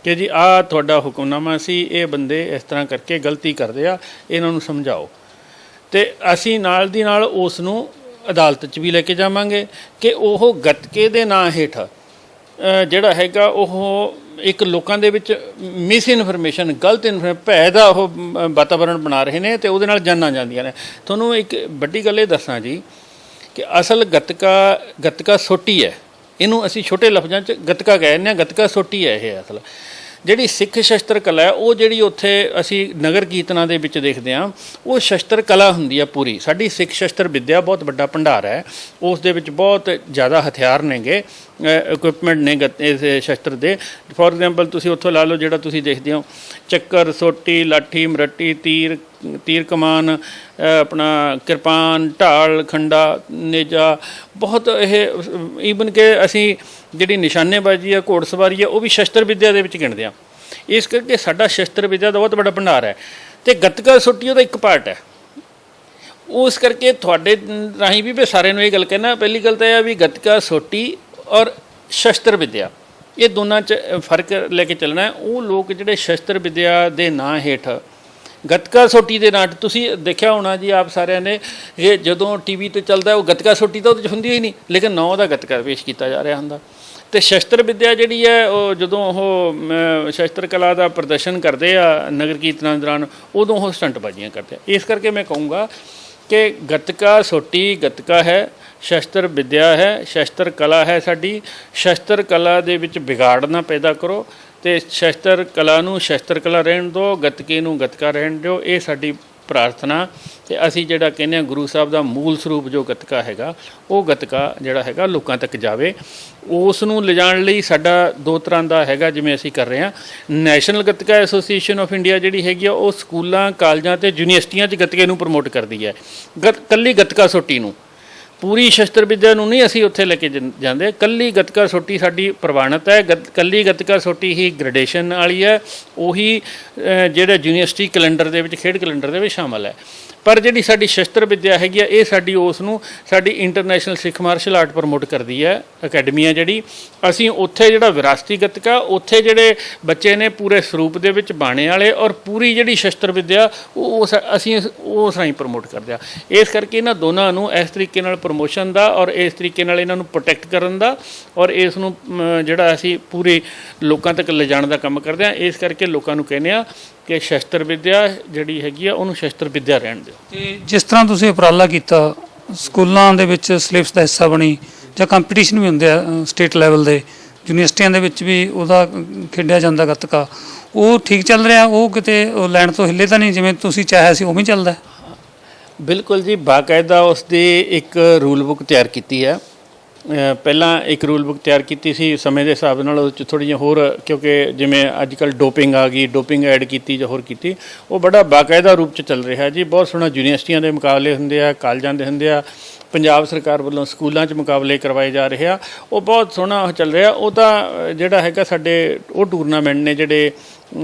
ਕਿ ਜੀ ਆਹ ਤੁਹਾਡਾ ਹੁਕਮਨਾਮਾ ਸੀ, ਇਹ ਬੰਦੇ ਇਸ ਤਰ੍ਹਾਂ ਕਰਕੇ ਗਲਤੀ ਕਰਦੇ ਆ, ਇਹਨਾਂ ਨੂੰ ਸਮਝਾਓ। ਤੇ ਅਸੀਂ ਨਾਲ ਦੀ ਨਾਲ ਉਸ ਨੂੰ ਅਦਾਲਤ 'ਚ ਵੀ ਲੈ ਕੇ ਜਾਵਾਂਗੇ ਕਿ ਉਹ ਗੱਤਕੇ ਦੇ ਨਾਂ ਹੇਠ ਜਿਹੜਾ ਹੈਗਾ ਉਹ ਇੱਕ ਲੋਕਾਂ ਦੇ ਵਿੱਚ ਮਿਸ ਇਨਫੋਰਮੇਸ਼ਨ, ਗਲਤ ਭੈ ਦਾ ਉਹ ਵਾਤਾਵਰਣ ਬਣਾ ਰਹੇ ਨੇ ਤੇ ਉਹਦੇ ਨਾਲ ਜਾਨਾਂ ਜਾਂਦੀਆਂ ਨੇ। ਤੁਹਾਨੂੰ ਇੱਕ ਵੱਡੀ ਗੱਲ ਇਹ ਦੱਸਾਂ ਜੀ ਕਿ ਅਸਲ ਗੱਤਕਾ ਸੋਟੀ ਹੈ, ਇਹਨੂੰ ਅਸੀਂ ਛੋਟੇ ਲਫ਼ਜ਼ਾਂ 'ਚ ਗੱਤਕਾ ਕਹਿ ਦਿੰਦੇ ਹਾਂ, ਗੱਤਕਾ ਸੋਟੀ ਹੈ ਇਹ ਅਸਲ। ਜਿਹੜੀ ਸਿੱਖ ਸ਼ਸਤਰ ਕਲਾ ਹੈ ਉਹ ਜਿਹੜੀ ਉੱਥੇ ਅਸੀਂ ਨਗਰ ਕੀਰਤਨਾਂ ਦੇ ਵਿੱਚ ਦੇਖਦੇ ਹਾਂ, ਉਹ ਸ਼ਸਤਰ ਕਲਾ ਹੁੰਦੀ ਆ ਪੂਰੀ। ਸਾਡੀ ਸਿੱਖ ਸ਼ਸਤਰ ਵਿੱਦਿਆ ਬਹੁਤ ਵੱਡਾ ਭੰਡਾਰ ਹੈ, ਉਸ ਦੇ ਵਿੱਚ ਬਹੁਤ ਜ਼ਿਆਦਾ ਹਥਿਆਰ ਨੇਗੇ, ਇਕੁਇਪਮੈਂਟ ਨੇ ਇਸ ਸ਼ਸਤਰ ਦੇ। ਫੋਰ ਐਗਜ਼ਾਮਪਲ ਤੁਸੀਂ ਉੱਥੋਂ ਲਾ ਲਓ, ਜਿਹੜਾ ਤੁਸੀਂ ਦੇਖਦੇ ਹੋ ਚੱਕਰ, ਸੋਟੀ, ਲਾਠੀ, ਮਰੱਟੀ, ਤੀਰ ਕਮਾਨ, ਆਪਣਾ ਕਿਰਪਾਨ, ਢਾਲ, ਖੰਡਾ, ਨੇਜਾ, ਬਹੁਤ ਇਹ ਈਵਨ ਕਿ ਅਸੀਂ ਜਿਹੜੀ ਨਿਸ਼ਾਨੇਬਾਜ਼ੀ ਆ, ਘੋੜਸਵਾਰੀ ਆ, ਉਹ ਵੀ ਸ਼ਸਤਰ ਵਿੱਦਿਆ ਦੇ ਵਿੱਚ ਗਿਣਦੇ ਹਾਂ। ਇਸ ਕਰਕੇ ਸਾਡਾ ਸ਼ਸਤਰ ਵਿੱਦਿਆ ਦਾ ਬਹੁਤ ਵੱਡਾ ਭੰਡਾਰ ਹੈ ਅਤੇ ਗੱਤਕਾ ਸੋਟੀ ਉਹਦਾ ਇੱਕ ਪਾਰਟ ਹੈ। ਉਸ ਕਰਕੇ ਤੁਹਾਡੇ ਰਾਹੀਂ ਵੀ ਮੈਂ ਸਾਰਿਆਂ ਨੂੰ ਇਹ ਗੱਲ ਕਹਿਣਾ, ਪਹਿਲੀ ਗੱਲ ਤਾਂ ਇਹ ਆ ਵੀ ਗੱਤਕਾ ਸੋਟੀ ਔਰ ਸ਼ਸਤਰ ਵਿੱਦਿਆ ਇਹ ਦੋਨਾਂ 'ਚ ਫਰਕ ਲੈ ਕੇ ਚੱਲਣਾ ਹੈ। ਉਹ ਲੋਕ ਜਿਹੜੇ ਸ਼ਸਤਰ ਵਿੱਦਿਆ ਦੇ ਨਾਂ ਹੇਠ ਗੱਤਕਾ ਸੋਟੀ ਦੇ ਨਾਂ, ਤੁਸੀਂ ਦੇਖਿਆ ਹੋਣਾ ਜੀ ਆਪ ਸਾਰਿਆਂ ਨੇ, ਇਹ ਜਦੋਂ TV 'ਤੇ ਚੱਲਦਾ ਉਹ ਗੱਤਕਾ ਸੋਟੀ ਤਾਂ ਉਹਦੇ 'ਚ ਹੁੰਦੀ ਹੀ ਨਹੀਂ, ਲੇਕਿਨ ਨਾਂ ਉਹਦਾ ਗੱਤਕਾ ਪੇਸ਼ ਕੀਤਾ ਜਾ ਰਿਹਾ ਹੁੰਦਾ। ਅਤੇ ਸ਼ਸਤਰ ਵਿੱਦਿਆ ਜਿਹੜੀ ਹੈ ਉਹ ਜਦੋਂ ਉਹ ਸ਼ਸਤਰ ਕਲਾ ਦਾ ਪ੍ਰਦਰਸ਼ਨ ਕਰਦੇ ਆ ਨਗਰ ਕੀਰਤਨਾਂ ਦੌਰਾਨ, ਉਦੋਂ ਉਹ ਸਟੰਟਬਾਜ਼ੀਆਂ ਕਰਦੇ ਆ। ਇਸ ਕਰਕੇ ਮੈਂ ਕਹੂੰਗਾ ਕਿ ਗੱਤਕਾ ਸੋਟੀ ਗੱਤਕਾ ਹੈ, ਸ਼ਸਤਰ ਵਿੱਦਿਆ ਹੈ, ਸ਼ਸਤਰ ਕਲਾ ਹੈ ਸਾਡੀ। ਸ਼ਸਤਰ ਕਲਾ ਦੇ ਵਿੱਚ ਵਿਗਾੜ ਨਾ ਪੈਦਾ ਕਰੋ ਅਤੇ ਸ਼ਸਤਰ ਕਲਾ ਨੂੰ ਸ਼ਸਤਰ ਕਲਾ ਰਹਿਣ ਦਿਓ, ਗੱਤਕੇ ਨੂੰ ਗੱਤਕਾ ਰਹਿਣ ਦਿਓ। ਇਹ ਸਾਡੀ ਪ੍ਰਾਰਥਨਾ। ਅਤੇ ਅਸੀਂ ਜਿਹੜਾ ਕਹਿੰਦੇ ਹਾਂ ਗੁਰੂ ਸਾਹਿਬ ਦਾ ਮੂਲ ਸਰੂਪ ਜੋ ਗੱਤਕਾ ਹੈਗਾ, ਉਹ ਗੱਤਕਾ ਜਿਹੜਾ ਹੈਗਾ ਲੋਕਾਂ ਤੱਕ ਜਾਵੇ। ਉਸ ਨੂੰ ਲਿਜਾਣ ਲਈ ਸਾਡਾ ਦੋ ਤਰ੍ਹਾਂ ਦਾ ਹੈਗਾ, ਜਿਵੇਂ ਅਸੀਂ ਕਰ ਰਹੇ ਹਾਂ। National gatka association of India ਜਿਹੜੀ ਹੈਗੀ ਆ, ਉਹ ਸਕੂਲਾਂ, ਕਾਲਜਾਂ ਅਤੇ ਯੂਨੀਵਰਸਿਟੀਆਂ 'ਚ ਗੱਤਕੇ ਨੂੰ ਪ੍ਰਮੋਟ ਕਰਦੀ ਹੈ। ਇਕੱਲੀ ਗੱਤਕਾ ਸੋਟੀ ਨੂੰ, ਪੂਰੀ ਸ਼ਸਤਰ ਵਿੱਦਿਆ ਨੂੰ ਨਹੀਂ ਅਸੀਂ ਉੱਥੇ ਲੈ ਕੇ ਜਾਂਦੇ। ਇਕੱਲੀ ਗੱਤਕਾ ਸੋਟੀ ਸਾਡੀ ਪ੍ਰਵਾਨਿਤ ਹੈ। ਇਕੱਲੀ ਗੱਤਕਾ ਸੋਟੀ ਹੀ ਗ੍ਰੈਡੇਸ਼ਨ ਵਾਲੀ ਹੈ, ਉਹੀ ਜਿਹੜਾ ਯੂਨੀਵਰਸਿਟੀ ਕੈਲੰਡਰ ਦੇ ਵਿੱਚ, ਖੇਡ ਕੈਲੰਡਰ ਦੇ ਵਿੱਚ ਸ਼ਾਮਲ ਹੈ। ਪਰ ਜਿਹੜੀ ਸਾਡੀ ਸ਼ਸਤਰ ਵਿੱਦਿਆ ਹੈਗੀ ਆ, ਇਹ ਸਾਡੀ ਉਸ ਨੂੰ ਸਾਡੀ ਇੰਟਰਨੈਸ਼ਨਲ ਸਿੱਖ ਮਾਰਸ਼ਲ ਆਰਟ ਪ੍ਰਮੋਟ ਕਰਦੀ ਹੈ ਅਕੈਡਮੀ ਹੈ ਜਿਹੜੀ। ਅਸੀਂ ਉੱਥੇ ਜਿਹੜਾ ਵਿਰਾਸਤੀ ਗੱਤਕਾ, ਉੱਥੇ ਜਿਹੜੇ ਬੱਚੇ ਨੇ ਪੂਰੇ ਸਰੂਪ ਦੇ ਵਿੱਚ ਬਾਣੇ ਵਾਲੇ, ਔਰ ਪੂਰੀ ਜਿਹੜੀ ਸ਼ਸਤਰ ਵਿੱਦਿਆ ਉਹ ਅਸੀਂ ਉਸ ਰਾਹੀਂ ਪ੍ਰਮੋਟ ਕਰਦੇ ਹਾਂ। ਇਸ ਕਰਕੇ ਇਹਨਾਂ ਦੋਨਾਂ ਨੂੰ ਇਸ ਤਰੀਕੇ ਨਾਲ ਪ੍ਰਮੋਸ਼ਨ ਦਾ ਔਰ ਇਸ ਤਰੀਕੇ ਨਾਲ ਇਹਨਾਂ ਨੂੰ ਪ੍ਰੋਟੈਕਟ ਕਰਨ ਦਾ ਔਰ ਇਸ ਨੂੰ ਜਿਹੜਾ ਅਸੀਂ ਪੂਰੇ ਲੋਕਾਂ ਤੱਕ ਲਿਜਾਣ ਦਾ ਕੰਮ ਕਰਦੇ ਹਾਂ। ਇਸ ਕਰਕੇ ਲੋਕਾਂ ਨੂੰ ਕਹਿੰਦੇ ਹਾਂ ਕਿ ਸ਼ਸਤਰ ਵਿੱਦਿਆ ਜਿਹੜੀ ਹੈਗੀ ਆ, ਉਹਨੂੰ ਸ਼ਸਤਰ ਵਿੱਦਿਆ ਰਹਿਣ ਦਿਓ। ਅਤੇ ਜਿਸ ਤਰ੍ਹਾਂ ਤੁਸੀਂ ਉਪਰਾਲਾ ਕੀਤਾ, ਸਕੂਲਾਂ ਦੇ ਵਿੱਚ ਸਿਲੇਬਸ ਦਾ ਹਿੱਸਾ ਬਣੀ, ਜਾਂ ਕੰਪੀਟੀਸ਼ਨ ਵੀ ਹੁੰਦੇ ਆ ਸਟੇਟ ਲੈਵਲ ਦੇ, ਯੂਨੀਵਰਸਿਟੀਆਂ ਦੇ ਵਿੱਚ ਵੀ ਉਹਦਾ ਖੇਡਿਆ ਜਾਂਦਾ ਗੱਤਕਾ, ਉਹ ਠੀਕ ਚੱਲ ਰਿਹਾ? ਉਹ ਕਿਤੇ ਉਹ ਲੈਣ ਤੋਂ ਹਿੱਲੇ ਤਾਂ ਨਹੀਂ, ਜਿਵੇਂ ਤੁਸੀਂ ਚਾਹਿਆ ਸੀ ਉਵੇਂ ਚੱਲਦਾ? ਬਿਲਕੁਲ ਜੀ, ਬਾਕਾਇਦਾ ਉਸ ਦੀ ਇੱਕ ਰੂਲ ਬੁੱਕ ਤਿਆਰ ਕੀਤੀ ਹੈ। ਪਹਿਲਾਂ ਇੱਕ ਰੂਲ ਬੁੱਕ ਤਿਆਰ ਕੀਤੀ ਸੀ ਸਮੇਂ ਦੇ ਹਿਸਾਬ ਨਾਲ, ਉਹਦੇ 'ਚ ਥੋੜ੍ਹੀਆਂ ਹੋਰ, ਕਿਉਂਕਿ ਜਿਵੇਂ ਅੱਜ ਕੱਲ੍ਹ ਡੋਪਿੰਗ ਆ ਗਈ, ਡੋਪਿੰਗ ਐਡ ਕੀਤੀ ਜਾਂ ਹੋਰ ਕੀਤੀ, ਉਹ ਬੜਾ ਬਾਕਾਇਦਾ ਰੂਪ 'ਚ ਚੱਲ ਰਿਹਾ ਜੀ। ਬਹੁਤ ਸੋਹਣਾ ਯੂਨੀਵਰਸਿਟੀਆਂ ਦੇ ਮੁਕਾਬਲੇ ਹੁੰਦੇ ਆ, ਕਾਲਜਾਂ ਦੇ ਹੁੰਦੇ ਆ, ਪੰਜਾਬ ਸਰਕਾਰ ਵੱਲੋਂ ਸਕੂਲਾਂ 'ਚ ਮੁਕਾਬਲੇ ਕਰਵਾਏ ਜਾ ਰਹੇ ਆ, ਉਹ ਬਹੁਤ ਸੋਹਣਾ ਚੱਲ ਰਿਹਾ। ਉਹ ਤਾਂ ਜਿਹੜਾ ਹੈਗਾ ਸਾਡੇ ਉਹ ਟੂਰਨਾਮੈਂਟ ਨੇ ਜਿਹੜੇ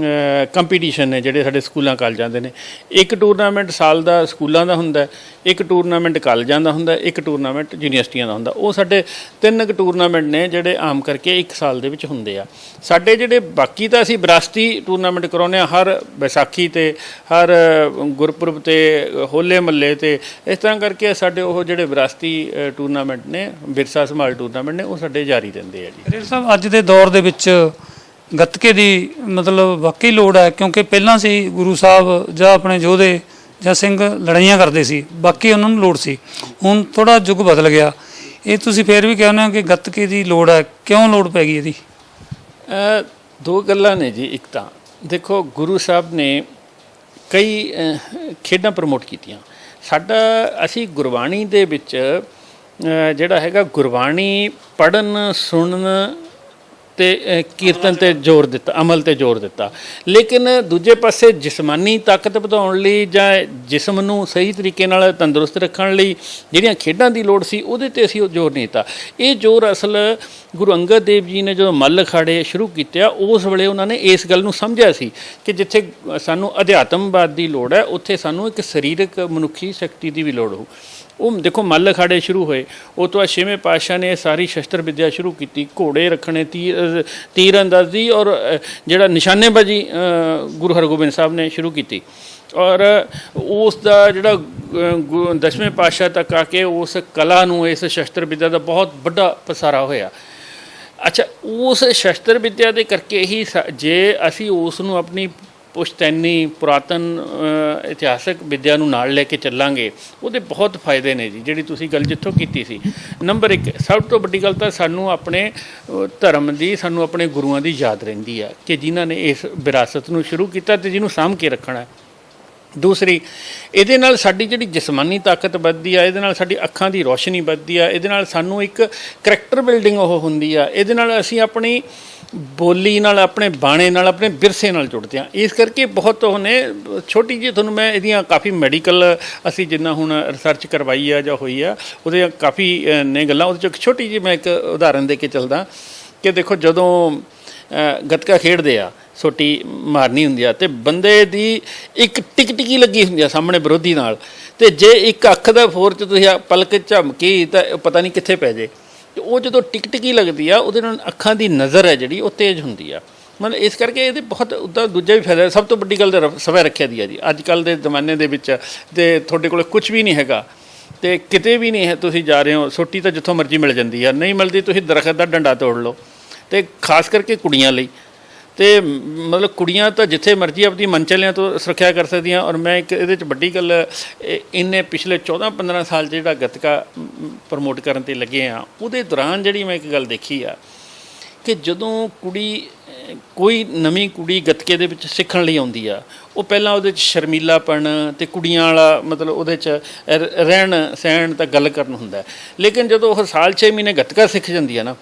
ਕੰਪੀਟੀਸ਼ਨ ਨੇ ਜਿਹੜੇ ਸਾਡੇ ਸਕੂਲਾਂ ਕਾਲਜਾਂ ਦੇ ਨੇ। ਇੱਕ ਟੂਰਨਾਮੈਂਟ ਸਾਲ ਦਾ ਸਕੂਲਾਂ ਦਾ ਹੁੰਦਾ, ਇੱਕ ਟੂਰਨਾਮੈਂਟ ਕਾਲਜਾਂ ਦਾ ਹੁੰਦਾ, ਇੱਕ ਟੂਰਨਾਮੈਂਟ ਯੂਨੀਵਰਸਿਟੀਆਂ ਦਾ ਹੁੰਦਾ। ਉਹ ਸਾਡੇ 3 ਕੁ ਟੂਰਨਾਮੈਂਟ ਨੇ ਜਿਹੜੇ ਆਮ ਕਰਕੇ ਇੱਕ ਸਾਲ ਦੇ ਵਿੱਚ ਹੁੰਦੇ ਆ। ਸਾਡੇ ਜਿਹੜੇ ਬਾਕੀ ਤਾਂ ਅਸੀਂ ਵਿਰਾਸਤੀ ਟੂਰਨਾਮੈਂਟ ਕਰਾਉਂਦੇ ਹਾਂ, ਹਰ ਵਿਸਾਖੀ 'ਤੇ, ਹਰ ਗੁਰਪੁਰਬ 'ਤੇ, ਹੋਲੇ ਮਹੱਲੇ 'ਤੇ। ਇਸ ਤਰ੍ਹਾਂ ਕਰਕੇ ਸਾਡੇ ਉਹ ਜਿਹੜੇ ਵਿਰਾਸਤੀ ਟੂਰਨਾਮੈਂਟ ਨੇ, ਵਿਰਸਾ ਸੰਭਾਲ ਟੂਰਨਾਮੈਂਟ ਨੇ, ਉਹ ਸਾਡੇ ਜਾਰੀ ਰਹਿੰਦੇ ਆ ਜੀ। ਰੇਲ ਸਾਹਿਬ, ਅੱਜ ਦੇ ਦੌਰ ਦੇ ਵਿੱਚ ਗੱਤਕੇ ਦੀ ਮਤਲਬ ਵਾਕਈ ਲੋੜ ਹੈ, ਕਿਉਂਕਿ ਪਹਿਲਾਂ ਸੀ ਗੁਰੂ ਸਾਹਿਬ ਜਾਂ ਆਪਣੇ ਯੋਧੇ ਜਾਂ ਸਿੰਘ ਲੜਾਈਆਂ ਕਰਦੇ ਸੀ, ਬਾਕੀ ਉਹਨਾਂ ਨੂੰ ਲੋੜ ਸੀ। ਹੁਣ ਥੋੜ੍ਹਾ ਯੁੱਗ ਬਦਲ ਗਿਆ, ਇਹ ਤੁਸੀਂ ਫਿਰ ਵੀ ਕਹਿੰਦੇ ਹੋ ਕਿ ਗੱਤਕੇ ਦੀ ਲੋੜ ਹੈ, ਕਿਉਂ ਲੋੜ ਪੈ ਗਈ ਇਹਦੀ? ਦੋ ਗੱਲਾਂ ਨੇ ਜੀ। ਇੱਕ ਤਾਂ ਦੇਖੋ, ਗੁਰੂ ਸਾਹਿਬ ਨੇ ਕਈ ਖੇਡਾਂ ਪ੍ਰਮੋਟ ਕੀਤੀਆਂ। ਅਸੀਂ ਗੁਰਬਾਣੀ ਦੇ ਵਿੱਚ ਜਿਹੜਾ ਹੈਗਾ, ਗੁਰਬਾਣੀ ਪੜ੍ਹਨ, ਸੁਣਨ ਅਤੇ ਕੀਰਤਨ 'ਤੇ ਜ਼ੋਰ ਦਿੱਤਾ, ਅਮਲ 'ਤੇ ਜ਼ੋਰ ਦਿੱਤਾ। ਲੇਕਿਨ ਦੂਜੇ ਪਾਸੇ ਜਿਸਮਾਨੀ ਤਾਕਤ ਵਧਾਉਣ ਲਈ ਜਾਂ ਜਿਸਮ ਨੂੰ ਸਹੀ ਤਰੀਕੇ ਨਾਲ ਤੰਦਰੁਸਤ ਰੱਖਣ ਲਈ ਜਿਹੜੀਆਂ ਖੇਡਾਂ ਦੀ ਲੋੜ ਸੀ, ਉਹਦੇ 'ਤੇ ਅਸੀਂ ਉਹ ਜ਼ੋਰ ਨਹੀਂ ਦਿੱਤਾ। ਇਹ ਜ਼ੋਰ ਅਸਲ ਗੁਰੂ ਅੰਗਦ ਦੇਵ ਜੀ ਨੇ ਜਦੋਂ ਮੱਲ ਅਖਾੜੇ ਸ਼ੁਰੂ ਕੀਤੇ ਆ, ਉਸ ਵੇਲੇ ਉਹਨਾਂ ਨੇ ਇਸ ਗੱਲ ਨੂੰ ਸਮਝਿਆ ਸੀ ਕਿ ਜਿੱਥੇ ਸਾਨੂੰ ਅਧਿਆਤਮਵਾਦ ਦੀ ਲੋੜ ਹੈ, ਉੱਥੇ ਸਾਨੂੰ ਇੱਕ ਸਰੀਰਕ ਮਨੁੱਖੀ ਸ਼ਕਤੀ ਦੀ ਵੀ ਲੋੜ ਹੋਊ। ਉਹ ਦੇਖੋ, ਮੱਲ ਅਖਾੜੇ ਸ਼ੁਰੂ ਹੋਏ, ਉਹ ਤੋਂ ਬਾਅਦ 6ਵੇਂ ਪਾਤਸ਼ਾਹ ਨੇ ਸਾਰੀ ਸ਼ਸਤਰ ਵਿੱਦਿਆ ਸ਼ੁਰੂ ਕੀਤੀ, ਘੋੜੇ ਰੱਖਣੇ, ਤੀਰ ਅੰਦਾਜ਼ੀ ਔਰ ਜਿਹੜਾ ਨਿਸ਼ਾਨੇਬਾਜ਼ੀ ਗੁਰੂ ਹਰਗੋਬਿੰਦ ਸਾਹਿਬ ਨੇ ਸ਼ੁਰੂ ਕੀਤੀ। ਔਰ ਉਸ ਦਾ ਜਿਹੜਾ ਦਸਵੇਂ ਪਾਤਸ਼ਾਹ ਤੱਕ ਆ ਕੇ ਉਸ ਕਲਾ ਨੂੰ, ਇਸ ਸ਼ਸਤਰ ਵਿੱਦਿਆ ਦਾ ਬਹੁਤ ਵੱਡਾ ਪਸਾਰਾ ਹੋਇਆ। ਅੱਛਾ, ਉਸ ਸ਼ਸਤਰ ਵਿੱਦਿਆ ਦੇ ਕਰਕੇ ਹੀ ਜੇ ਅਸੀਂ ਉਸ ਨੂੰ ਆਪਣੀ ਪੁਸ਼ਤੈਨੀ ਪੁਰਾਤਨ ਇਤਿਹਾਸਕ ਵਿੱਦਿਆ ਨੂੰ ਨਾਲ ਲੈ ਕੇ ਚੱਲਾਂਗੇ, ਉਹਦੇ ਬਹੁਤ ਫਾਇਦੇ ਨੇ ਜੀ। ਜਿਹੜੀ ਤੁਸੀਂ ਗੱਲ ਜਿੱਥੋਂ ਕੀਤੀ ਸੀ, ਨੰਬਰ 1 ਸਭ ਤੋਂ ਵੱਡੀ ਗੱਲ ਤਾਂ ਸਾਨੂੰ ਆਪਣੇ ਧਰਮ ਦੀ, ਸਾਨੂੰ ਆਪਣੇ ਗੁਰੂਆਂ ਦੀ ਯਾਦ ਰਹਿੰਦੀ ਆ ਕਿ ਜਿਨ੍ਹਾਂ ਨੇ ਇਸ ਵਿਰਾਸਤ ਨੂੰ ਸ਼ੁਰੂ ਕੀਤਾ ਤੇ ਜਿਹਨੂੰ ਸਾਂਭ ਕੇ ਰੱਖਣਾ। ਦੂਸਰੀ, ਇਹਦੇ ਨਾਲ ਸਾਡੀ ਜਿਹੜੀ ਜਿਸਮਾਨੀ ਤਾਕਤ ਵੱਧਦੀ ਆ, ਇਹਦੇ ਨਾਲ ਸਾਡੀ ਅੱਖਾਂ ਦੀ ਰੋਸ਼ਨੀ ਵੱਧਦੀ ਆ, ਇਹਦੇ ਨਾਲ ਸਾਨੂੰ ਇੱਕ ਕਰੈਕਟਰ ਬਿਲਡਿੰਗ ਉਹ ਹੁੰਦੀ ਆ, ਇਹਦੇ ਨਾਲ ਅਸੀਂ ਆਪਣੀ ਬੋਲੀ ਨਾਲ, ਆਪਣੇ ਬਾਣੇ ਨਾਲ, ਆਪਣੇ ਵਿਰਸੇ ਨਾਲ ਜੁੜਦੇ ਹਾਂ। ਇਸ ਕਰਕੇ ਬਹੁਤ ਉਹਨੇ ਛੋਟੀ ਜਿਹੀ ਤੁਹਾਨੂੰ ਮੈਂ ਇਹਦੀਆਂ ਕਾਫੀ ਮੈਡੀਕਲ ਅਸੀਂ ਜਿੰਨਾ ਹੁਣ ਰਿਸਰਚ ਕਰਵਾਈ ਆ ਜਾਂ ਹੋਈ ਆ, ਉਹਦੇ ਕਾਫੀ ਨੇ ਗੱਲਾਂ। ਉਹਦੇ 'ਚ ਇੱਕ ਛੋਟੀ ਜਿਹੀ ਮੈਂ ਇੱਕ ਉਦਾਹਰਨ ਦੇ ਕੇ ਚੱਲਦਾ ਕਿ ਦੇਖੋ, ਜਦੋਂ ਗੱਤਕਾ ਖੇਡਦੇ ਆ, ਸੋਟੀ ਮਾਰਨੀ ਹੁੰਦੀ ਆ, ਅਤੇ ਬੰਦੇ ਦੀ ਇੱਕ ਟਿਕੀ ਲੱਗੀ ਹੁੰਦੀ ਆ ਸਾਹਮਣੇ ਵਿਰੋਧੀ ਨਾਲ, ਅਤੇ ਜੇ ਇੱਕ ਅੱਖ ਦਾ ਫੋਰ 'ਚ ਤੁਸੀਂ ਪਲਕ ਝਮਕੀ ਤਾਂ ਪਤਾ ਨਹੀਂ ਕਿੱਥੇ ਪੈ ਜੇ। ਉਹ ਜਦੋਂ ਟਿਕੀ ਲੱਗਦੀ ਆ, ਉਹਦੇ ਨਾਲ ਅੱਖਾਂ ਦੀ ਨਜ਼ਰ ਹੈ ਜਿਹੜੀ ਉਹ ਤੇਜ਼ ਹੁੰਦੀ ਆ। ਮਤਲਬ ਇਸ ਕਰਕੇ ਇਹਦੇ ਬਹੁਤ ਉੱਦਾਂ ਦੂਜਾ ਵੀ ਫਾਇਦਾ। ਸਭ ਤੋਂ ਵੱਡੀ ਗੱਲ ਤਾਂ ਸਵੈ ਰੱਖਿਆ ਦੀ ਆ ਜੀ। ਅੱਜ ਕੱਲ੍ਹ ਦੇ ਜ਼ਮਾਨੇ ਦੇ ਵਿੱਚ ਤੇ ਤੁਹਾਡੇ ਕੋਲ ਕੁਝ ਵੀ ਨਹੀਂ ਹੈਗਾ ਅਤੇ ਕਿਤੇ ਵੀ ਨਹੀਂ ਹੈ, ਤੁਸੀਂ ਜਾ ਰਹੇ ਹੋ, ਸੋਟੀ ਤਾਂ ਜਿੱਥੋਂ ਮਰਜ਼ੀ ਮਿਲ ਜਾਂਦੀ ਆ, ਨਹੀਂ ਮਿਲਦੀ ਤੁਸੀਂ ਦਰਖਤ ਦਾ ਡੰਡਾ ਤੋੜ ਲਓ। ਅਤੇ ਖਾਸ ਕਰਕੇ ਕੁੜੀਆਂ ਲਈ, ਅਤੇ ਮਤਲਬ ਕੁੜੀਆਂ ਤਾਂ ਜਿੱਥੇ ਮਰਜ਼ੀ ਆਪਣੀ ਮਨਚਲਿਆਂ ਤੋਂ ਸੁਰੱਖਿਆ ਕਰ ਸਕਦੀਆਂ। ਔਰ ਮੈਂ ਇੱਕ ਇਹਦੇ 'ਚ ਵੱਡੀ ਗੱਲ, ਇਹਨੇ ਪਿਛਲੇ 14-15 ਸਾਲ ਜਿਹੜਾ ਗੱਤਕਾ ਪ੍ਰਮੋਟ ਕਰਨ 'ਤੇ ਲੱਗੇ ਆ, ਉਹਦੇ ਦੌਰਾਨ ਜਿਹੜੀ ਮੈਂ ਇੱਕ ਗੱਲ ਦੇਖੀ ਆ ਕਿ ਜਦੋਂ ਕੋਈ ਨਵੀਂ ਕੁੜੀ ਗੱਤਕੇ ਦੇ ਵਿੱਚ ਸਿੱਖਣ ਲਈ ਆਉਂਦੀ ਆ, ਉਹ ਪਹਿਲਾਂ ਉਹਦੇ 'ਚ ਸ਼ਰਮੀਲਾਪਣ ਅਤੇ ਕੁੜੀਆਂ ਵਾਲਾ ਮਤਲਬ ਉਹਦੇ 'ਚ ਰਹਿਣ ਸਹਿਣ ਤਾਂ ਗੱਲ ਕਰਨ ਹੁੰਦਾ। ਲੇਕਿਨ ਜਦੋਂ ਉਹ ਸਾਲ 6 ਮਹੀਨੇ ਗੱਤਕਾ ਸਿੱਖ ਜਾਂਦੀ ਆ ਨਾ,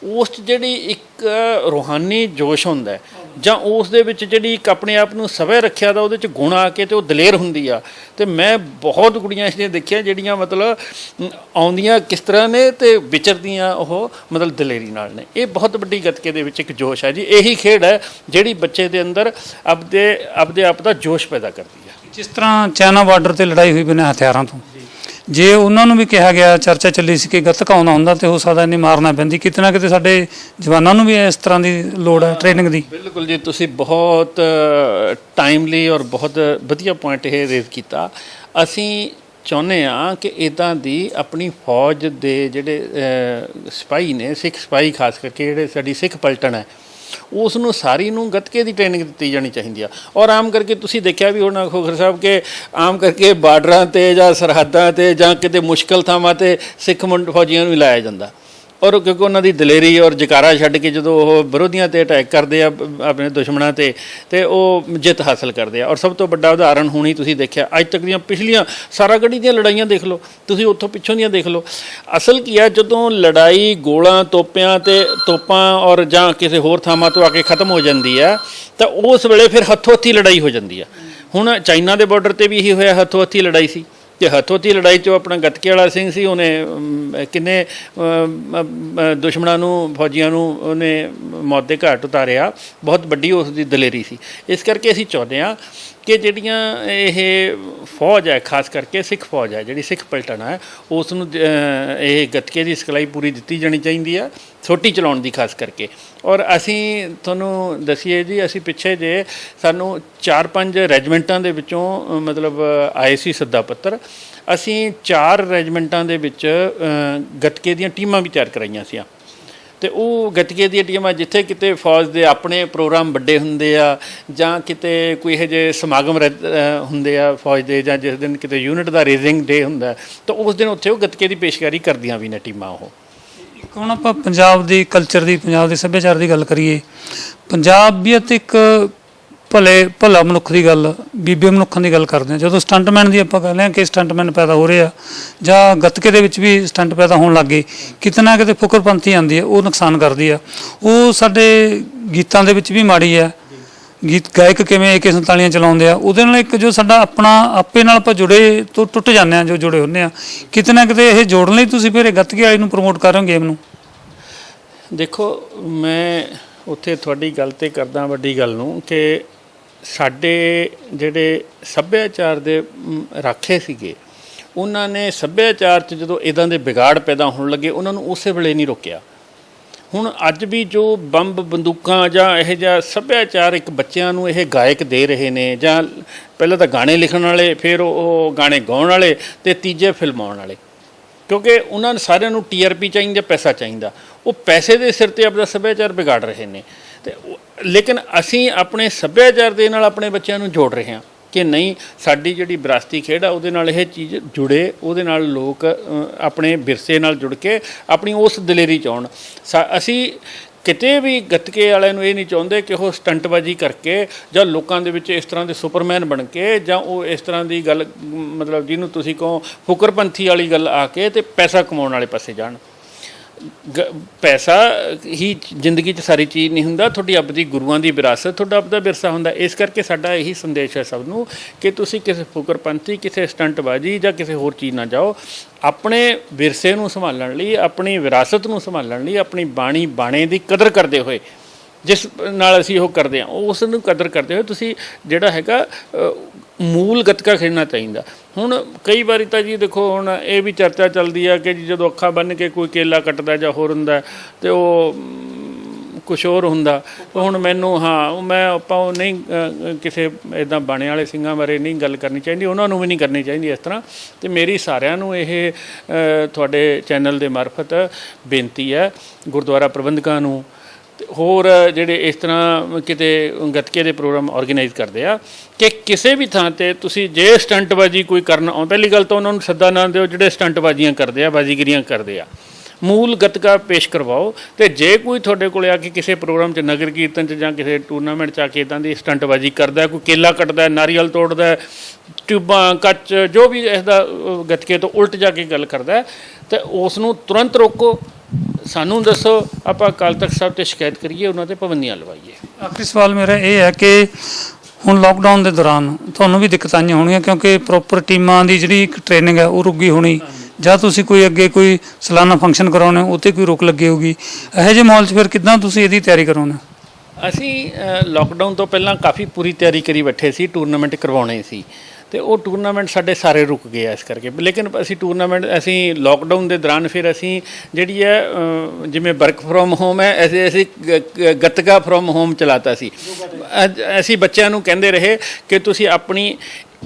ਉਸ 'ਚ ਜਿਹੜੀ ਇੱਕ ਰੂਹਾਨੀ ਜੋਸ਼ ਹੁੰਦਾ, ਜਾਂ ਉਸ ਦੇ ਵਿੱਚ ਜਿਹੜੀ ਇੱਕ ਆਪਣੇ ਆਪ ਨੂੰ ਸਵੈ ਰੱਖਿਆ ਦਾ ਉਹਦੇ 'ਚ ਗੁਣ ਆ ਕੇ ਅਤੇ ਉਹ ਦਲੇਰ ਹੁੰਦੀ ਆ। ਅਤੇ ਮੈਂ ਬਹੁਤ ਕੁੜੀਆਂ ਇਸ ਦੀਆਂ ਦੇਖੀਆਂ ਜਿਹੜੀਆਂ ਮਤਲਬ ਆਉਂਦੀਆਂ ਕਿਸ ਤਰ੍ਹਾਂ ਨੇ ਅਤੇ ਵਿਚਰਦੀਆਂ ਉਹ ਮਤਲਬ ਦਲੇਰੀ ਨਾਲ ਨੇ। ਇਹ ਬਹੁਤ ਵੱਡੀ ਗੱਤਕੇ ਦੇ ਵਿੱਚ ਇੱਕ ਜੋਸ਼ ਹੈ ਜੀ। ਇਹੀ ਖੇਡ ਹੈ ਜਿਹੜੀ ਬੱਚੇ ਦੇ ਅੰਦਰ ਆਪਦੇ ਆਪ ਦਾ ਜੋਸ਼ ਪੈਦਾ ਕਰਦੀ ਹੈ। ਜਿਸ ਤਰ੍ਹਾਂ ਚਾਈਨਾ ਬਾਰਡਰ 'ਤੇ ਲੜਾਈ ਹੋਈ ਬਿਨਾਂ ਹਥਿਆਰਾਂ ਤੋਂ, ਜੇ ਉਹਨਾਂ ਨੂੰ ਵੀ ਕਿਹਾ ਗਿਆ, ਚਰਚਾ ਚੱਲੀ ਸੀ ਕਿ ਗੱਤਕਾ ਆਉਂਦਾ ਹੁੰਦਾ ਤਾਂ ਹੋ ਸਕਦਾ ਇੰਨੀ ਮਾਰ ਨਾ ਪੈਂਦੀ, ਕਿਤੇ ਨਾ ਕਿਤੇ ਸਾਡੇ ਜਵਾਨਾਂ ਨੂੰ ਵੀ ਇਸ ਤਰ੍ਹਾਂ ਦੀ ਲੋੜ ਹੈ ਟ੍ਰੇਨਿੰਗ ਦੀ। ਬਿਲਕੁਲ ਜੀ, ਤੁਸੀਂ ਬਹੁਤ ਟਾਈਮਲੀ ਔਰ ਬਹੁਤ ਵਧੀਆ ਪੁਆਇੰਟ ਇਹ ਰੇਜ਼ ਕੀਤਾ। ਅਸੀਂ ਚਾਹੁੰਦੇ ਹਾਂ ਕਿ ਇੱਦਾਂ ਦੀ ਆਪਣੀ ਫੌਜ ਦੇ ਜਿਹੜੇ ਸਿਪਾਹੀ ਨੇ, ਸਿੱਖ ਸਿਪਾਹੀ ਖਾਸ ਕਰਕੇ ਜਿਹੜੇ ਸਾਡੀ ਸਿੱਖ ਪਲਟਨ ਹੈ, ਉਸ ਨੂੰ ਸਾਰੀ ਨੂੰ ਗੱਤਕੇ ਦੀ ਟ੍ਰੇਨਿੰਗ ਦਿੱਤੀ ਜਾਣੀ ਚਾਹੀਦੀ ਆ। ਔਰ ਆਮ ਕਰਕੇ ਤੁਸੀਂ ਦੇਖਿਆ ਵੀ ਹੋਣਾ ਖੋਖਰ ਸਾਹਿਬ ਕਿ ਆਮ ਕਰਕੇ ਬਾਰਡਰਾਂ 'ਤੇ ਜਾਂ ਸਰਹੱਦਾਂ 'ਤੇ ਜਾਂ ਕਿਤੇ ਮੁਸ਼ਕਿਲ ਥਾਵਾਂ 'ਤੇ ਸਿੱਖ ਫੌਜੀਆਂ ਨੂੰ ਵੀ ਲਾਇਆ ਜਾਂਦਾ। ਔਰ ਕਿਉਂਕਿ ਉਹਨਾਂ ਦੀ ਦਲੇਰੀ ਔਰ ਜਕਾਰਾ ਛੱਡ ਕੇ ਜਦੋਂ ਉਹ ਵਿਰੋਧੀਆਂ 'ਤੇ ਅਟੈਕ ਕਰਦੇ ਆ, ਆਪਣੇ ਦੁਸ਼ਮਣਾਂ 'ਤੇ, ਅਤੇ ਉਹ ਜਿੱਤ ਹਾਸਲ ਕਰਦੇ ਆ। ਔਰ ਸਭ ਤੋਂ ਵੱਡਾ ਉਦਾਹਰਨ ਹੁਣੀ ਤੁਸੀਂ ਦੇਖਿਆ, ਅੱਜ ਤੱਕ ਦੀਆਂ ਪਿਛਲੀਆਂ ਸਾਰਾਗੜ੍ਹੀ ਦੀਆਂ ਲੜਾਈਆਂ ਦੇਖ ਲਓ ਤੁਸੀਂ, ਉੱਥੋਂ ਪਿੱਛੋਂ ਦੀਆਂ ਦੇਖ ਲਓ। ਅਸਲ ਕੀ ਆ, ਜਦੋਂ ਲੜਾਈ ਗੋਲਾਂ ਤੋਪਾਂ ਔਰ ਜਾਂ ਕਿਸੇ ਹੋਰ ਥਾਵਾਂ ਤੋਂ ਆ ਕੇ ਖ਼ਤਮ ਹੋ ਜਾਂਦੀ ਆ, ਤਾਂ ਉਸ ਵੇਲੇ ਫਿਰ ਹੱਥੋਂ ਹੱਥੀ ਲੜਾਈ ਹੋ ਜਾਂਦੀ ਆ। ਹੁਣ ਚਾਈਨਾ ਦੇ ਬਾਰਡਰ 'ਤੇ ਵੀ ਇਹੀ ਹੋਇਆ, ਹੱਥੋਂ ਹੱਥੀ ਲੜਾਈ ਸੀ। ਅਤੇ ਹੱਥੋਂ ਹੱਥੀ ਲੜਾਈ 'ਚੋਂ ਆਪਣਾ ਗੱਤਕੇ ਵਾਲਾ ਸਿੰਘ ਸੀ, ਉਹਨੇ ਕਿੰਨੇ ਦੁਸ਼ਮਣਾਂ ਨੂੰ, ਫੌਜੀਆਂ ਨੂੰ ਉਹਨੇ ਮੌਤ ਦੇ ਘਾਟ ਉਤਾਰਿਆ। ਬਹੁਤ ਵੱਡੀ ਉਸ ਦੀ ਦਲੇਰੀ ਸੀ। ਇਸ ਕਰਕੇ ਅਸੀਂ ਚਾਹੁੰਦੇ ਹਾਂ ਕਿ ਜਿਹੜੀਆਂ ਇਹ ਫੌਜ ਹੈ, ਖਾਸ ਕਰਕੇ ਸਿੱਖ ਫੌਜ ਹੈ, ਜਿਹੜੀ ਸਿੱਖ ਪਲਟਨ ਹੈ, ਉਸ ਨੂੰ ਇਹ ਗੱਤਕੇ ਦੀ ਸਿਖਲਾਈ ਪੂਰੀ ਦਿੱਤੀ ਜਾਣੀ ਚਾਹੀਦੀ ਆ, ਸੋਟੀ ਚਲਾਉਣ ਦੀ ਖਾਸ ਕਰਕੇ। ਔਰ ਅਸੀਂ ਤੁਹਾਨੂੰ ਦੱਸੀਏ ਜੀ, ਅਸੀਂ ਪਿੱਛੇ ਜੇ ਸਾਨੂੰ 4-5 ਰੈਜੀਮੈਂਟਾਂ ਦੇ ਵਿੱਚੋਂ ਮਤਲਬ ਆਏ ਸੀ ਸੱਦਾ ਪੱਤਰ। ਅਸੀਂ 4 ਰੈਜੀਮੈਂਟਾਂ ਦੇ ਵਿੱਚ ਗੱਤਕੇ ਦੀਆਂ ਟੀਮਾਂ ਵੀ ਤਿਆਰ ਕਰਾਈਆਂ ਸੀ। ਅਤੇ ਉਹ ਗੱਤਕੇ ਦੀਆਂ ਟੀਮਾਂ ਜਿੱਥੇ ਕਿਤੇ ਫੌਜ ਦੇ ਆਪਣੇ ਪ੍ਰੋਗਰਾਮ ਵੱਡੇ ਹੁੰਦੇ ਆ, ਜਾਂ ਕਿਤੇ ਕੋਈ ਇਹੋ ਜਿਹੇ ਸਮਾਗਮ ਹੁੰਦੇ ਆ ਫੌਜ ਦੇ, ਜਾਂ ਜਿਸ ਦਿਨ ਕਿਤੇ ਯੂਨਿਟ ਦਾ ਰੇਜ਼ਿੰਗ ਡੇ ਹੁੰਦਾ, ਤਾਂ ਉਸ ਦਿਨ ਉੱਥੇ ਉਹ ਗੱਤਕੇ ਦੀ ਪੇਸ਼ਕਾਰੀ ਕਰਦੀਆਂ ਵੀ ਨੇ ਟੀਮਾਂ। ਉਹ ਇੱਕ ਹੁਣ ਆਪਾਂ ਪੰਜਾਬ ਦੀ ਕਲਚਰ ਦੀ, ਪੰਜਾਬ ਦੇ ਸੱਭਿਆਚਾਰ ਦੀ ਗੱਲ ਕਰੀਏ, ਪੰਜਾਬੀਅਤ ਇੱਕ ਭਲਾ ਮਨੁੱਖ ਦੀ ਗੱਲ, ਬੀਬੇ ਮਨੁੱਖਾਂ ਦੀ ਗੱਲ ਕਰਦੇ ਹਾਂ। ਜਦੋਂ ਸਟੰਟਮੈਨ ਦੀ ਆਪਾਂ ਕਹਿੰਦੇ ਹਾਂ ਕਿ ਸਟੰਟਮੈਨ ਪੈਦਾ ਹੋ ਰਹੇ ਆ, ਜਾਂ ਗੱਤਕੇ ਦੇ ਵਿੱਚ ਵੀ ਸਟੰਟ ਪੈਦਾ ਹੋਣ ਲੱਗ ਗਏ, ਕਿਤੇ ਨਾ ਕਿਤੇ ਫੁਕਰਪੰਥੀ ਆਉਂਦੀ ਹੈ, ਉਹ ਨੁਕਸਾਨ ਕਰਦੀ ਆ। ਉਹ ਸਾਡੇ ਗੀਤਾਂ ਦੇ ਵਿੱਚ ਵੀ ਮਾੜੀ ਆ। ਗੀਤ ਗਾਇਕ ਕਿਵੇਂ AK-47 ਚਲਾਉਂਦੇ ਆ, ਉਹਦੇ ਨਾਲ ਇੱਕ ਜੋ ਸਾਡਾ ਆਪਣਾ ਆਪੇ ਨਾਲ ਆਪਾਂ ਜੁੜੇ ਤੋਂ ਟੁੱਟ ਜਾਂਦੇ ਹਾਂ, ਜੋ ਜੁੜੇ ਹੁੰਦੇ ਆ। ਕਿਤੇ ਨਾ ਕਿਤੇ ਇਹ ਜੋੜਨ ਲਈ ਤੁਸੀਂ ਫਿਰ ਗੱਤਕੇ ਵਾਲੀ ਨੂੰ ਪ੍ਰਮੋਟ ਕਰ ਰਹੇ ਹੋ ਗੇਮ ਨੂੰ। ਦੇਖੋ, ਮੈਂ ਉੱਥੇ ਤੁਹਾਡੀ ਗੱਲ 'ਤੇ ਕਰਦਾ ਵੱਡੀ ਗੱਲ ਨੂੰ ਕਿ ਸਾਡੇ ਜਿਹੜੇ ਸੱਭਿਆਚਾਰ ਦੇ ਰਾਖੇ ਸੀਗੇ, ਉਹਨਾਂ ਨੇ ਸੱਭਿਆਚਾਰ 'ਚ ਜਦੋਂ ਇੱਦਾਂ ਦੇ ਵਿਗਾੜ ਪੈਦਾ ਹੋਣ ਲੱਗੇ, ਉਹਨਾਂ ਨੂੰ ਉਸੇ ਵੇਲੇ ਨਹੀਂ ਰੋਕਿਆ। ਹੁਣ ਅੱਜ ਵੀ ਜੋ ਬੰਬ ਬੰਦੂਕਾਂ ਜਾਂ ਇਹ ਜਿਹਾ ਸੱਭਿਆਚਾਰ ਇੱਕ ਬੱਚਿਆਂ ਨੂੰ ਇਹ ਗਾਇਕ ਦੇ ਰਹੇ ਨੇ, ਜਾਂ ਪਹਿਲਾਂ ਤਾਂ ਗਾਣੇ ਲਿਖਣ ਵਾਲੇ, ਫਿਰ ਉਹ ਗਾਣੇ ਗਾਉਣ ਵਾਲੇ, ਤੇ ਤੀਜੇ ਫਿਲਮਾਉਣ ਵਾਲੇ, ਕਿਉਂਕਿ ਉਹਨਾਂ ਨੂੰ ਸਾਰਿਆਂ ਨੂੰ TRP ਚਾਹੀਦਾ, ਪੈਸਾ ਚਾਹੀਦਾ। ਉਹ ਪੈਸੇ ਦੇ ਸਿਰ 'ਤੇ ਆਪਣਾ ਸੱਭਿਆਚਾਰ ਵਿਗਾੜ ਰਹੇ ਨੇ। ਤੇ ਲੇਕਿਨ ਅਸੀਂ ਆਪਣੇ ਸੱਭਿਆਚਾਰ ਦੇ ਨਾਲ ਆਪਣੇ ਬੱਚਿਆਂ ਨੂੰ ਜੋੜ ਰਹੇ ਹਾਂ ਕਿ ਨਹੀਂ, ਸਾਡੀ ਜਿਹੜੀ ਵਿਰਾਸਤੀ ਖੇਡ ਆ ਉਹਦੇ ਨਾਲ ਇਹ ਚੀਜ਼ ਜੁੜੇ, ਉਹਦੇ ਨਾਲ ਲੋਕ ਆਪਣੇ ਵਿਰਸੇ ਨਾਲ ਜੁੜ ਕੇ ਆਪਣੀ ਉਸ ਦਲੇਰੀ 'ਚ ਆਉਣ। ਅਸੀਂ ਕਿਤੇ ਵੀ ਗੱਤਕੇ ਵਾਲਿਆਂ ਨੂੰ ਇਹ ਨਹੀਂ ਚਾਹੁੰਦੇ ਕਿ ਉਹ ਸਟੰਟਬਾਜ਼ੀ ਕਰਕੇ ਜਾਂ ਲੋਕਾਂ ਦੇ ਵਿੱਚ ਇਸ ਤਰ੍ਹਾਂ ਦੇ ਸੁਪਰਮੈਨ ਬਣ ਕੇ, ਜਾਂ ਉਹ ਇਸ ਤਰ੍ਹਾਂ ਦੀ ਗੱਲ, ਮਤਲਬ ਜਿਹਨੂੰ ਤੁਸੀਂ ਕਹੋ ਫੁਕਰਪੰਥੀ ਵਾਲੀ ਗੱਲ ਆ ਕੇ ਤੇ ਪੈਸਾ ਕਮਾਉਣ ਵਾਲੇ ਪਾਸੇ ਜਾਣ। ਪੈਸਾ ਹੀ ਜ਼ਿੰਦਗੀ 'ਚ ਸਾਰੀ ਚੀਜ਼ ਨਹੀਂ ਹੁੰਦਾ, ਤੁਹਾਡੀ ਆਪਣੀ ਗੁਰੂਆਂ ਦੀ ਵਿਰਾਸਤ, ਤੁਹਾਡਾ ਆਪਣਾ ਵਿਰਸਾ ਹੁੰਦਾ। ਇਸ ਕਰਕੇ ਸਾਡਾ ਇਹੀ ਸੰਦੇਸ਼ ਹੈ ਸਭ ਨੂੰ ਕਿ ਤੁਸੀਂ ਕਿਸੇ ਫੁਕਰਪੰਥੀ, ਕਿਸੇ ਸਟੰਟਬਾਜ਼ੀ ਜਾਂ ਕਿਸੇ ਹੋਰ ਚੀਜ਼ ਨਾ ਜਾਓ। ਆਪਣੇ ਵਿਰਸੇ ਨੂੰ ਸੰਭਾਲਣ ਲਈ, ਆਪਣੀ ਵਿਰਾਸਤ ਨੂੰ ਸੰਭਾਲਣ ਲਈ, ਆਪਣੀ ਬਾਣੇ ਦੀ ਕਦਰ ਕਰਦੇ ਹੋਏ, ਜਿਸ ਨਾਲ ਅਸੀਂ ਉਹ ਕਰਦੇ ਹਾਂ ਉਸ ਨੂੰ ਕਦਰ ਕਰਦੇ ਹੋਏ ਤੁਸੀਂ ਜਿਹੜਾ ਹੈਗਾ ਮੂਲ ਗੱਤਕਾ ਖੇਡਣਾ ਚਾਹੀਦਾ। ਹੁਣ ਕਈ ਵਾਰੀ ਤਾਂ ਜੀ ਦੇਖੋ, ਹੁਣ ਇਹ ਵੀ ਚਰਚਾ ਚੱਲਦੀ ਆ ਕਿ ਜੀ ਜਦੋਂ ਅੱਖਾਂ ਬੰਨ੍ਹ ਕੇ ਕੋਈ ਕੇਲਾ ਕੱਟਦਾ ਜਾਂ ਹੋਰ ਹੁੰਦਾ ਤੇ ਉਹ ਕੁਛ ਹੋਰ ਹੁੰਦਾ। ਹੁਣ ਮੈਨੂੰ ਆਪਾਂ ਉਹ ਨਹੀਂ, ਕਿਸੇ ਇੱਦਾਂ ਬਾਣੇ ਵਾਲੇ ਸਿੰਘਾਂ ਬਾਰੇ ਨਹੀਂ ਗੱਲ ਕਰਨੀ ਚਾਹੀਦੀ, ਉਹਨਾਂ ਨੂੰ ਵੀ ਨਹੀਂ ਕਰਨੀ ਚਾਹੀਦੀ ਇਸ ਤਰ੍ਹਾਂ। ਅਤੇ ਮੇਰੀ ਸਾਰਿਆਂ ਨੂੰ ਇਹ ਤੁਹਾਡੇ ਚੈਨਲ ਦੇ ਮਾਰਫਤ ਬੇਨਤੀ ਹੈ, ਗੁਰਦੁਆਰਾ ਪ੍ਰਬੰਧਕਾਂ ਨੂੰ, ਹੋਰ ਜਿਹੜੇ ਇਸ ਤਰ੍ਹਾਂ ਕਿਤੇ ਗੱਤਕੇ ਦੇ ਪ੍ਰੋਗਰਾਮ ਆਰਗੇਨਾਈਜ਼ ਕਰਦੇ ਆ, ਕਿ ਕਿਸੇ ਵੀ ਥਾਂ 'ਤੇ ਤੁਸੀਂ ਜੇ ਸਟੰਟਬਾਜ਼ੀ ਕੋਈ ਕਰਨ ਪਹਿਲੀ ਗੱਲ ਤਾਂ ਉਹਨਾਂ ਨੂੰ ਸੱਦਾ ਨਾ ਦਿਓ ਜਿਹੜੇ ਸਟੰਟਬਾਜ਼ੀਆਂ ਕਰਦੇ ਆ, ਬਾਜ਼ੀਗਰੀਆਂ ਕਰਦੇ ਆ। ਮੂਲ ਗੱਤਕਾ ਪੇਸ਼ ਕਰਵਾਓ। ਅਤੇ ਜੇ ਕੋਈ ਤੁਹਾਡੇ ਕੋਲ ਆ ਕੇ ਕਿਸੇ ਪ੍ਰੋਗਰਾਮ 'ਚ, ਨਗਰ ਕੀਰਤਨ 'ਚ ਜਾਂ ਕਿਸੇ ਟੂਰਨਾਮੈਂਟ 'ਚ ਆ ਕੇ ਇੱਦਾਂ ਦੀ ਸਟੰਟਬਾਜ਼ੀ ਕਰਦਾ, ਕੋਈ ਕੇਲਾ ਕੱਟਦਾ, ਨਾਰੀਅਲ ਤੋੜਦਾ, ਟਿਊਬਾਂ, ਕੱਚ, ਜੋ ਵੀ ਇਸਦਾ ਗੱਤਕੇ ਤੋਂ ਉਲਟ ਜਾ ਕੇ ਗੱਲ ਕਰਦਾ, ਤਾਂ ਉਸ ਨੂੰ ਤੁਰੰਤ ਰੋਕੋ, ਸਾਨੂੰ ਦੱਸੋ, ਆਪਾਂ ਅਕਾਲ ਤਖਤ ਸਾਹਿਬ 'ਤੇ ਸ਼ਿਕਾਇਤ ਕਰੀਏ, ਉਹਨਾਂ 'ਤੇ ਪਾਬੰਦੀਆਂ ਲਵਾਈਏ। ਆਖਰੀ ਸਵਾਲ ਮੇਰਾ ਇਹ ਹੈ ਕਿ ਹੁਣ ਲਾਕਡਾਊਨ ਦੇ ਦੌਰਾਨ ਤੁਹਾਨੂੰ ਵੀ ਦਿੱਕਤਾਂ ਆਈਆਂ ਹੋਣਗੀਆਂ, ਕਿਉਂਕਿ ਪ੍ਰੋਪਰ ਟੀਮਾਂ ਦੀ ਜਿਹੜੀ ਇੱਕ ਟ੍ਰੇਨਿੰਗ ਹੈ ਉਹ ਰੁਕੀ ਹੋਣੀ, ਜਾਂ ਤੁਸੀਂ ਕੋਈ ਅੱਗੇ ਕੋਈ ਸਾਲਾਨਾ ਫੰਕਸ਼ਨ ਕਰਾਉਣੇ ਉਹ 'ਤੇ ਕੋਈ ਰੋਕ ਲੱਗੀ ਹੋਊਗੀ। ਇਹੋ ਜਿਹੇ ਮਾਹੌਲ 'ਚ ਫਿਰ ਕਿੱਦਾਂ ਤੁਸੀਂ ਇਹਦੀ ਤਿਆਰੀ ਕਰਾਉਂਦੇ? ਅਸੀਂ ਲਾਕਡਾਊਨ ਤੋਂ ਪਹਿਲਾਂ ਕਾਫੀ ਪੂਰੀ ਤਿਆਰੀ ਕਰੀ ਬੈਠੇ ਸੀ, ਟੂਰਨਾਮੈਂਟ ਕਰਵਾਉਣੇ ਸੀ, ਅਤੇ ਉਹ ਟੂਰਨਾਮੈਂਟ ਸਾਡੇ ਸਾਰੇ ਰੁਕ ਗਏ ਇਸ ਕਰਕੇ। ਲੇਕਿਨ ਅਸੀਂ ਲਾਕਡਾਊਨ ਦੇ ਦੌਰਾਨ ਫਿਰ ਅਸੀਂ ਜਿਹੜੀ ਹੈ ਜਿਵੇਂ ਵਰਕ ਫਰੋਮ ਹੋਮ ਹੈ, ਅਸੀਂ ਗੱਤਕਾ ਫਰੋਮ ਹੋਮ ਚਲਾਤਾ ਸੀ। ਅਸੀਂ ਬੱਚਿਆਂ ਨੂੰ ਕਹਿੰਦੇ ਰਹੇ ਕਿ ਤੁਸੀਂ ਆਪਣੀ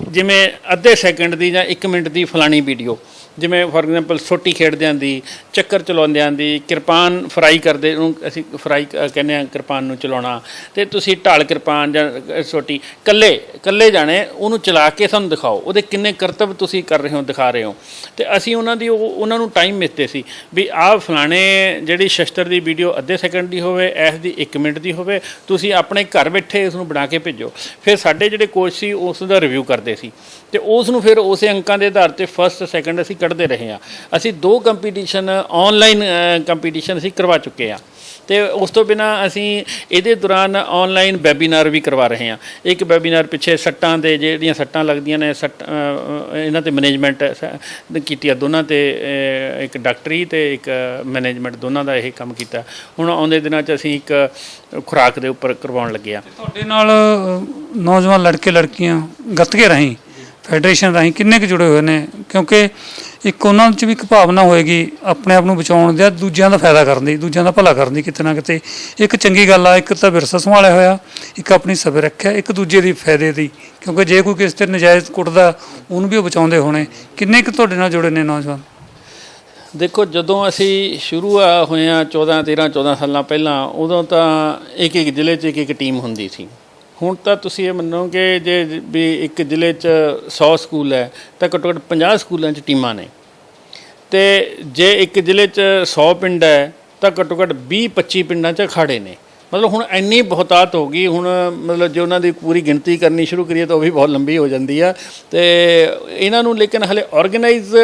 ਜਿਵੇਂ ਅੱਧੇ ਸੈਕਿੰਡ ਦੀ ਜਾਂ 1 ਮਿੰਟ ਦੀ ਫਲਾਣੀ ਵੀਡੀਓ, ਜਿਵੇਂ ਫੋਰ ਐਗਜ਼ਾਮਪਲ ਸੋਟੀ ਖੇਡਦਿਆਂ ਦੀ, ਚੱਕਰ ਚਲਾਉਂਦਿਆਂ ਦੀ, ਕਿਰਪਾਨ ਫਰਾਈ ਕਰਦੇ, ਉਹਨੂੰ ਅਸੀਂ ਫਰਾਈ ਕਹਿੰਦੇ ਹਾਂ ਕਿਰਪਾਨ ਨੂੰ ਚਲਾਉਣਾ, ਅਤੇ ਤੁਸੀਂ ਢਾਲ ਕਿਰਪਾਨ ਜਾਂ ਸੋਟੀ ਇਕੱਲੇ ਜਾਣੇ ਉਹਨੂੰ ਚਲਾ ਕੇ ਸਾਨੂੰ ਦਿਖਾਓ, ਉਹਦੇ ਕਿੰਨੇ ਕਰਤੱਵ ਤੁਸੀਂ ਕਰ ਰਹੇ ਹੋ, ਦਿਖਾ ਰਹੇ ਹੋ। ਅਤੇ ਅਸੀਂ ਉਹਨਾਂ ਨੂੰ ਟਾਈਮ ਦਿੱਤੇ ਸੀ ਵੀ ਆਹ ਫਲਾਣੇ ਜਿਹੜੀ ਸ਼ਸਤਰ ਦੀ ਵੀਡੀਓ ਅੱਧੇ ਸੈਕਿੰਡ ਦੀ ਹੋਵੇ, ਇਸ ਦੀ 1 ਮਿੰਟ ਦੀ ਹੋਵੇ, ਤੁਸੀਂ ਆਪਣੇ ਘਰ ਬੈਠੇ ਉਸ ਨੂੰ ਬਣਾ ਕੇ ਭੇਜੋ। ਫਿਰ ਸਾਡੇ ਜਿਹੜੇ ਕੋਚ ਸੀ ਉਸ ਦਾ ਰਿਵਿਊ ਕਰਦੇ ਸੀ, ਅਤੇ ਉਸ ਨੂੰ ਫਿਰ ਉਸੇ ਅੰਕਾਂ ਦੇ ਆਧਾਰ 'ਤੇ ਫਸਟ ਸੈਕਿੰਡ ਅਸੀਂ ਕੱਢਦੇ ਰਹੇ ਹਾਂ। ਅਸੀਂ 2 ਕੰਪੀਟੀਸ਼ਨ ਆਨਲਾਈਨ ਕੰਪੀਟੀਸ਼ਨ ਅਸੀਂ ਕਰਵਾ ਚੁੱਕੇ ਹਾਂ, ਅਤੇ ਉਸ ਤੋਂ ਬਿਨਾਂ ਅਸੀਂ ਇਹਦੇ ਦੌਰਾਨ ਆਨਲਾਈਨ ਵੈਬੀਨਾਰ ਵੀ ਕਰਵਾ ਰਹੇ ਹਾਂ। ਇੱਕ ਵੈਬੀਨਾਰ ਪਿੱਛੇ ਸੱਟਾਂ ਦੇ ਜਿਹੜੀਆਂ ਸੱਟਾਂ ਲੱਗਦੀਆਂ ਨੇ, ਇਹਨਾਂ 'ਤੇ ਮੈਨੇਜਮੈਂਟ ਕੀਤੀ ਆ, ਦੋਨਾਂ 'ਤੇ ਇੱਕ ਡਾਕਟਰੀ ਅਤੇ ਇੱਕ ਮੈਨੇਜਮੈਂਟ, ਦੋਨਾਂ ਦਾ ਇਹ ਕੰਮ ਕੀਤਾ। ਹੁਣ ਆਉਂਦੇ ਦਿਨਾਂ 'ਚ ਅਸੀਂ ਇੱਕ ਖੁਰਾਕ ਦੇ ਉੱਪਰ ਕਰਵਾਉਣ ਲੱਗੇ ਹਾਂ। ਤੁਹਾਡੇ ਨਾਲ ਨੌਜਵਾਨ ਲੜਕੇ ਲੜਕੀਆਂ ਗੱਤਕੇ ਰਾਹੀਂ, ਫੈਡਰੇਸ਼ਨ ਰਾਹੀਂ ਕਿੰਨੇ ਕੁ ਜੁੜੇ ਹੋਏ ਨੇ? ਕਿਉਂਕਿ ਇੱਕ ਉਹਨਾਂ 'ਚ ਵੀ ਇੱਕ ਭਾਵਨਾ ਹੋਏਗੀ ਆਪਣੇ ਆਪ ਨੂੰ ਬਚਾਉਣ ਦੀ, ਦੂਜਿਆਂ ਦਾ ਫਾਇਦਾ ਕਰਨ ਦੀ, ਦੂਜਿਆਂ ਦਾ ਭਲਾ ਕਰਨ ਦੀ, ਕਿਤੇ ਨਾ ਕਿਤੇ ਇੱਕ ਚੰਗੀ ਗੱਲ ਆ। ਇੱਕ ਤਾਂ ਵਿਰਸਾ ਸੰਭਾਲਿਆ ਹੋਇਆ, ਇੱਕ ਆਪਣੀ ਸਬਰ ਰੱਖਿਆ, ਇੱਕ ਦੂਜੇ ਦੀ ਫਾਇਦੇ ਦੀ, ਕਿਉਂਕਿ ਜੇ ਕੋਈ ਕਿਸੇ 'ਤੇ ਨਜਾਇਜ਼ ਕੁੱਟਦਾ ਉਹਨੂੰ ਵੀ ਉਹ ਬਚਾਉਂਦੇ ਹੋਣੇ। ਕਿੰਨੇ ਕੁ ਤੁਹਾਡੇ ਨਾਲ ਜੁੜੇ ਨੇ ਨੌਜਵਾਨ? ਦੇਖੋ, ਜਦੋਂ ਅਸੀਂ ਸ਼ੁਰੂ ਹੋਏ ਹਾਂ 14 ਸਾਲਾਂ ਪਹਿਲਾਂ, ਉਦੋਂ ਤਾਂ ਇੱਕ ਜ਼ਿਲ੍ਹੇ 'ਚ ਇੱਕ ਟੀਮ ਹੁੰਦੀ ਸੀ। ਹੁਣ ਤਾਂ ਤੁਸੀਂ ਇਹ ਮੰਨੋ ਕਿ ਜੇ ਵੀ ਇੱਕ ਜ਼ਿਲ੍ਹੇ 'ਚ 100 ਸਕੂਲ ਹੈ ਤਾਂ ਘੱਟੋ ਘੱਟ 50 ਸਕੂਲਾਂ 'ਚ ਟੀਮਾਂ ਨੇ, ਅਤੇ ਜੇ ਇੱਕ ਜ਼ਿਲ੍ਹੇ 'ਚ 100 ਪਿੰਡ ਹੈ ਤਾਂ ਘੱਟੋ ਘੱਟ 20-25 ਪਿੰਡਾਂ 'ਚ ਅਖਾੜੇ ਨੇ। ਮਤਲਬ ਹੁਣ ਇੰਨੀ ਬਹੁਤਾਤ ਹੋ ਗਈ। ਹੁਣ ਮਤਲਬ ਜੇ ਉਹਨਾਂ ਦੀ ਪੂਰੀ ਗਿਣਤੀ ਕਰਨੀ ਸ਼ੁਰੂ ਕਰੀਏ ਤਾਂ ਉਹ ਵੀ ਬਹੁਤ ਲੰਬੀ ਹੋ ਜਾਂਦੀ ਆ, ਅਤੇ ਇਹਨਾਂ ਨੂੰ ਲੇਕਿਨ ਹਾਲੇ ਆਰਗੇਨਾਈਜ਼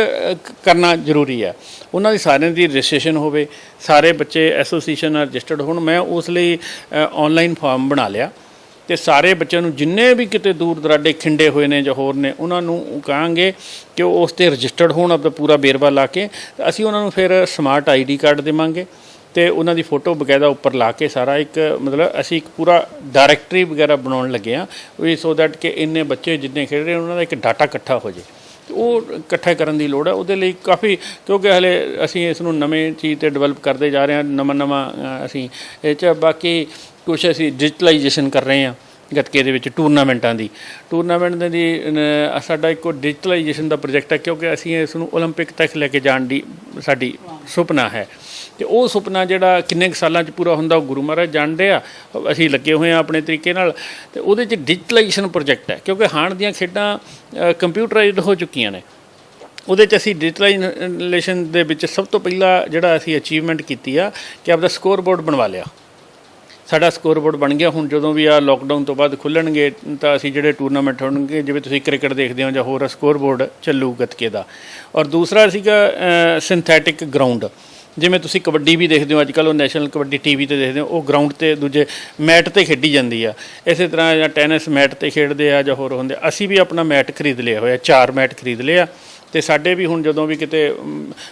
ਕਰਨਾ ਜ਼ਰੂਰੀ ਹੈ। ਉਹਨਾਂ ਦੀ ਸਾਰਿਆਂ ਦੀ ਰਜਿਸਟ੍ਰੇਸ਼ਨ ਹੋਵੇ, ਸਾਰੇ ਬੱਚੇ ਐਸੋਸੀਏਸ਼ਨ ਨਾਲ ਰਜਿਸਟਰਡ ਹੋਣ। ਮੈਂ ਉਸ ਲਈ ਆਨਲਾਈਨ ਫਾਰਮ ਬਣਾ ਲਿਆ, ਅਤੇ ਸਾਰੇ ਬੱਚਿਆਂ ਨੂੰ ਜਿੰਨੇ ਵੀ ਕਿਤੇ ਦੂਰ ਦਰਾਡੇ ਖਿੰਡੇ ਹੋਏ ਨੇ ਜਾਂ ਹੋਰ ਨੇ, ਉਹਨਾਂ ਨੂੰ ਕਹਾਂਗੇ ਕਿ ਉਹ ਉਸ 'ਤੇ ਰਜਿਸਟਰਡ ਹੋਣ, ਆਪਦਾ ਪੂਰਾ ਵੇਰਵਾ ਲਾ ਕੇ। ਅਸੀਂ ਉਹਨਾਂ ਨੂੰ ਫਿਰ ਸਮਾਰਟ ID ਕਾਰਡ ਦੇਵਾਂਗੇ, ਅਤੇ ਉਹਨਾਂ ਦੀ ਫੋਟੋ ਬਕਾਇਦਾ ਉੱਪਰ ਲਾ ਕੇ ਸਾਰਾ ਇੱਕ ਮਤਲਬ ਅਸੀਂ ਇੱਕ ਪੂਰਾ ਡਾਇਰੈਕਟਰੀ ਵਗੈਰਾ ਬਣਾਉਣ ਲੱਗੇ ਹਾਂ, ਵੀ ਸੋ ਦੈਟ ਕਿ ਇੰਨੇ ਬੱਚੇ ਜਿੰਨੇ ਖੇਡ ਰਹੇ ਉਹਨਾਂ ਦਾ ਇੱਕ ਡਾਟਾ ਇਕੱਠਾ ਹੋ ਜਾਏ। ਤੇ ਉਹ ਇਕੱਠਾ ਕਰਨ ਦੀ ਲੋੜ ਹੈ। ਉਹਦੇ ਲਈ ਕਾਫੀ, ਕਿਉਂਕਿ ਹਲੇ ਅਸੀਂ ਇਸ ਨੂੰ ਨਵੇਂ ਚੀਜ਼ 'ਤੇ ਡਿਵੈਲਪ ਕਰਦੇ ਜਾ ਰਹੇ ਹਾਂ, ਨਵਾਂ ਅਸੀਂ ਇਹ 'ਚ ਬਾਕੀ ਕੁਛ ਅਸੀਂ ਡਿਜੀਟਲਾਈਜੇਸ਼ਨ ਕਰ ਰਹੇ ਹਾਂ ਗੱਤਕੇ ਦੇ ਵਿੱਚ ਟੂਰਨਾਮੈਂਟਾਂ ਦੀ ਸਾਡਾ ਇੱਕ ਡਿਜੀਟਲਾਈਜੇਸ਼ਨ ਦਾ ਪ੍ਰੋਜੈਕਟ ਹੈ, ਕਿਉਂਕਿ ਅਸੀਂ ਇਸ ਨੂੰ ਓਲੰਪਿਕ ਤੱਕ ਲੈ ਕੇ ਜਾਣ ਦੀ ਸਾਡੀ ਸੁਪਨਾ ਹੈ। ਤੇ ਉਹ ਸੁਪਨਾ ਜਿਹੜਾ ਕਿੰਨੇ ਕੁ ਸਾਲਾਂ 'ਚ ਪੂਰਾ ਹੁੰਦਾ ਉਹ ਗੁਰੂ ਮਹਾਰਾਜ ਜਾਣਦੇ ਆ, ਅਸੀਂ ਲੱਗੇ ਹੋਏ ਹਾਂ ਆਪਣੇ ਤਰੀਕੇ ਨਾਲ। ਤੇ ਉਹਦੇ 'ਚ ਡਿਜੀਟਲਾਈਜੇਸ਼ਨ ਪ੍ਰੋਜੈਕਟ ਹੈ, ਕਿਉਂਕਿ ਹਾਣ ਦੀਆਂ ਖੇਡਾਂ ਕੰਪਿਊਟਰਾਈਜ਼ਡ ਹੋ ਚੁੱਕੀਆਂ ਨੇ। ਉਹਦੇ 'ਚ ਅਸੀਂ ਡਿਜੀਟਲਾਈਜੇਸ਼ਨ ਦੇ ਵਿੱਚ ਸਭ ਤੋਂ ਪਹਿਲਾਂ ਜਿਹੜਾ ਅਸੀਂ ਅਚੀਵਮੈਂਟ ਕੀਤੀ ਆ ਕਿ ਆਪਦਾ ਸਕੋਰ ਬੋਰਡ ਬਣਵਾ ਲਿਆ। ਸਾਡਾ ਸਕੋਰ ਬੋਰਡ ਬਣ ਗਿਆ। ਹੁਣ ਜਦੋਂ ਵੀ ਆ ਲੋਕਡਾਊਨ ਤੋਂ ਬਾਅਦ ਖੁੱਲ੍ਹਣਗੇ ਤਾਂ ਅਸੀਂ ਜਿਹੜੇ ਟੂਰਨਾਮੈਂਟ ਹੋਣਗੇ, ਜਿਵੇਂ ਤੁਸੀਂ ਕ੍ਰਿਕਟ ਦੇਖਦੇ ਹੋ ਜਾਂ ਹੋਰ, ਸਕੋਰ ਬੋਰਡ ਚੱਲੂ ਗੱਤਕੇ ਦਾ। ਔਰ ਦੂਸਰਾ ਸੀਗਾ ਸਿੰਥੈਟਿਕ ਗਰਾਊਂਡ, ਜਿਵੇਂ ਤੁਸੀਂ ਕਬੱਡੀ ਵੀ ਦੇਖਦੇ ਹੋ ਅੱਜ ਕੱਲ੍ਹ, ਉਹ ਨੈਸ਼ਨਲ ਕਬੱਡੀ TV 'ਤੇ ਦੇਖਦੇ ਹੋ, ਉਹ ਗਰਾਊਂਡ 'ਤੇ ਦੂਜੇ ਮੈਟ 'ਤੇ ਖੇਡੀ ਜਾਂਦੀ ਆ। ਇਸੇ ਤਰ੍ਹਾਂ ਜਾਂ ਟੈਨਿਸ ਮੈਟ 'ਤੇ ਖੇਡਦੇ ਆ ਜਾਂ ਹੋਰ ਹੁੰਦੇ। ਅਸੀਂ ਵੀ ਆਪਣਾ ਮੈਟ ਖਰੀਦ ਲਿਆ ਹੋਇਆ, 4 ਮੈਟ ਖਰੀਦ ਲਏ ਆ। ਤੇ ਸਾਡੇ ਵੀ ਹੁਣ ਜਦੋਂ ਵੀ ਕਿਤੇ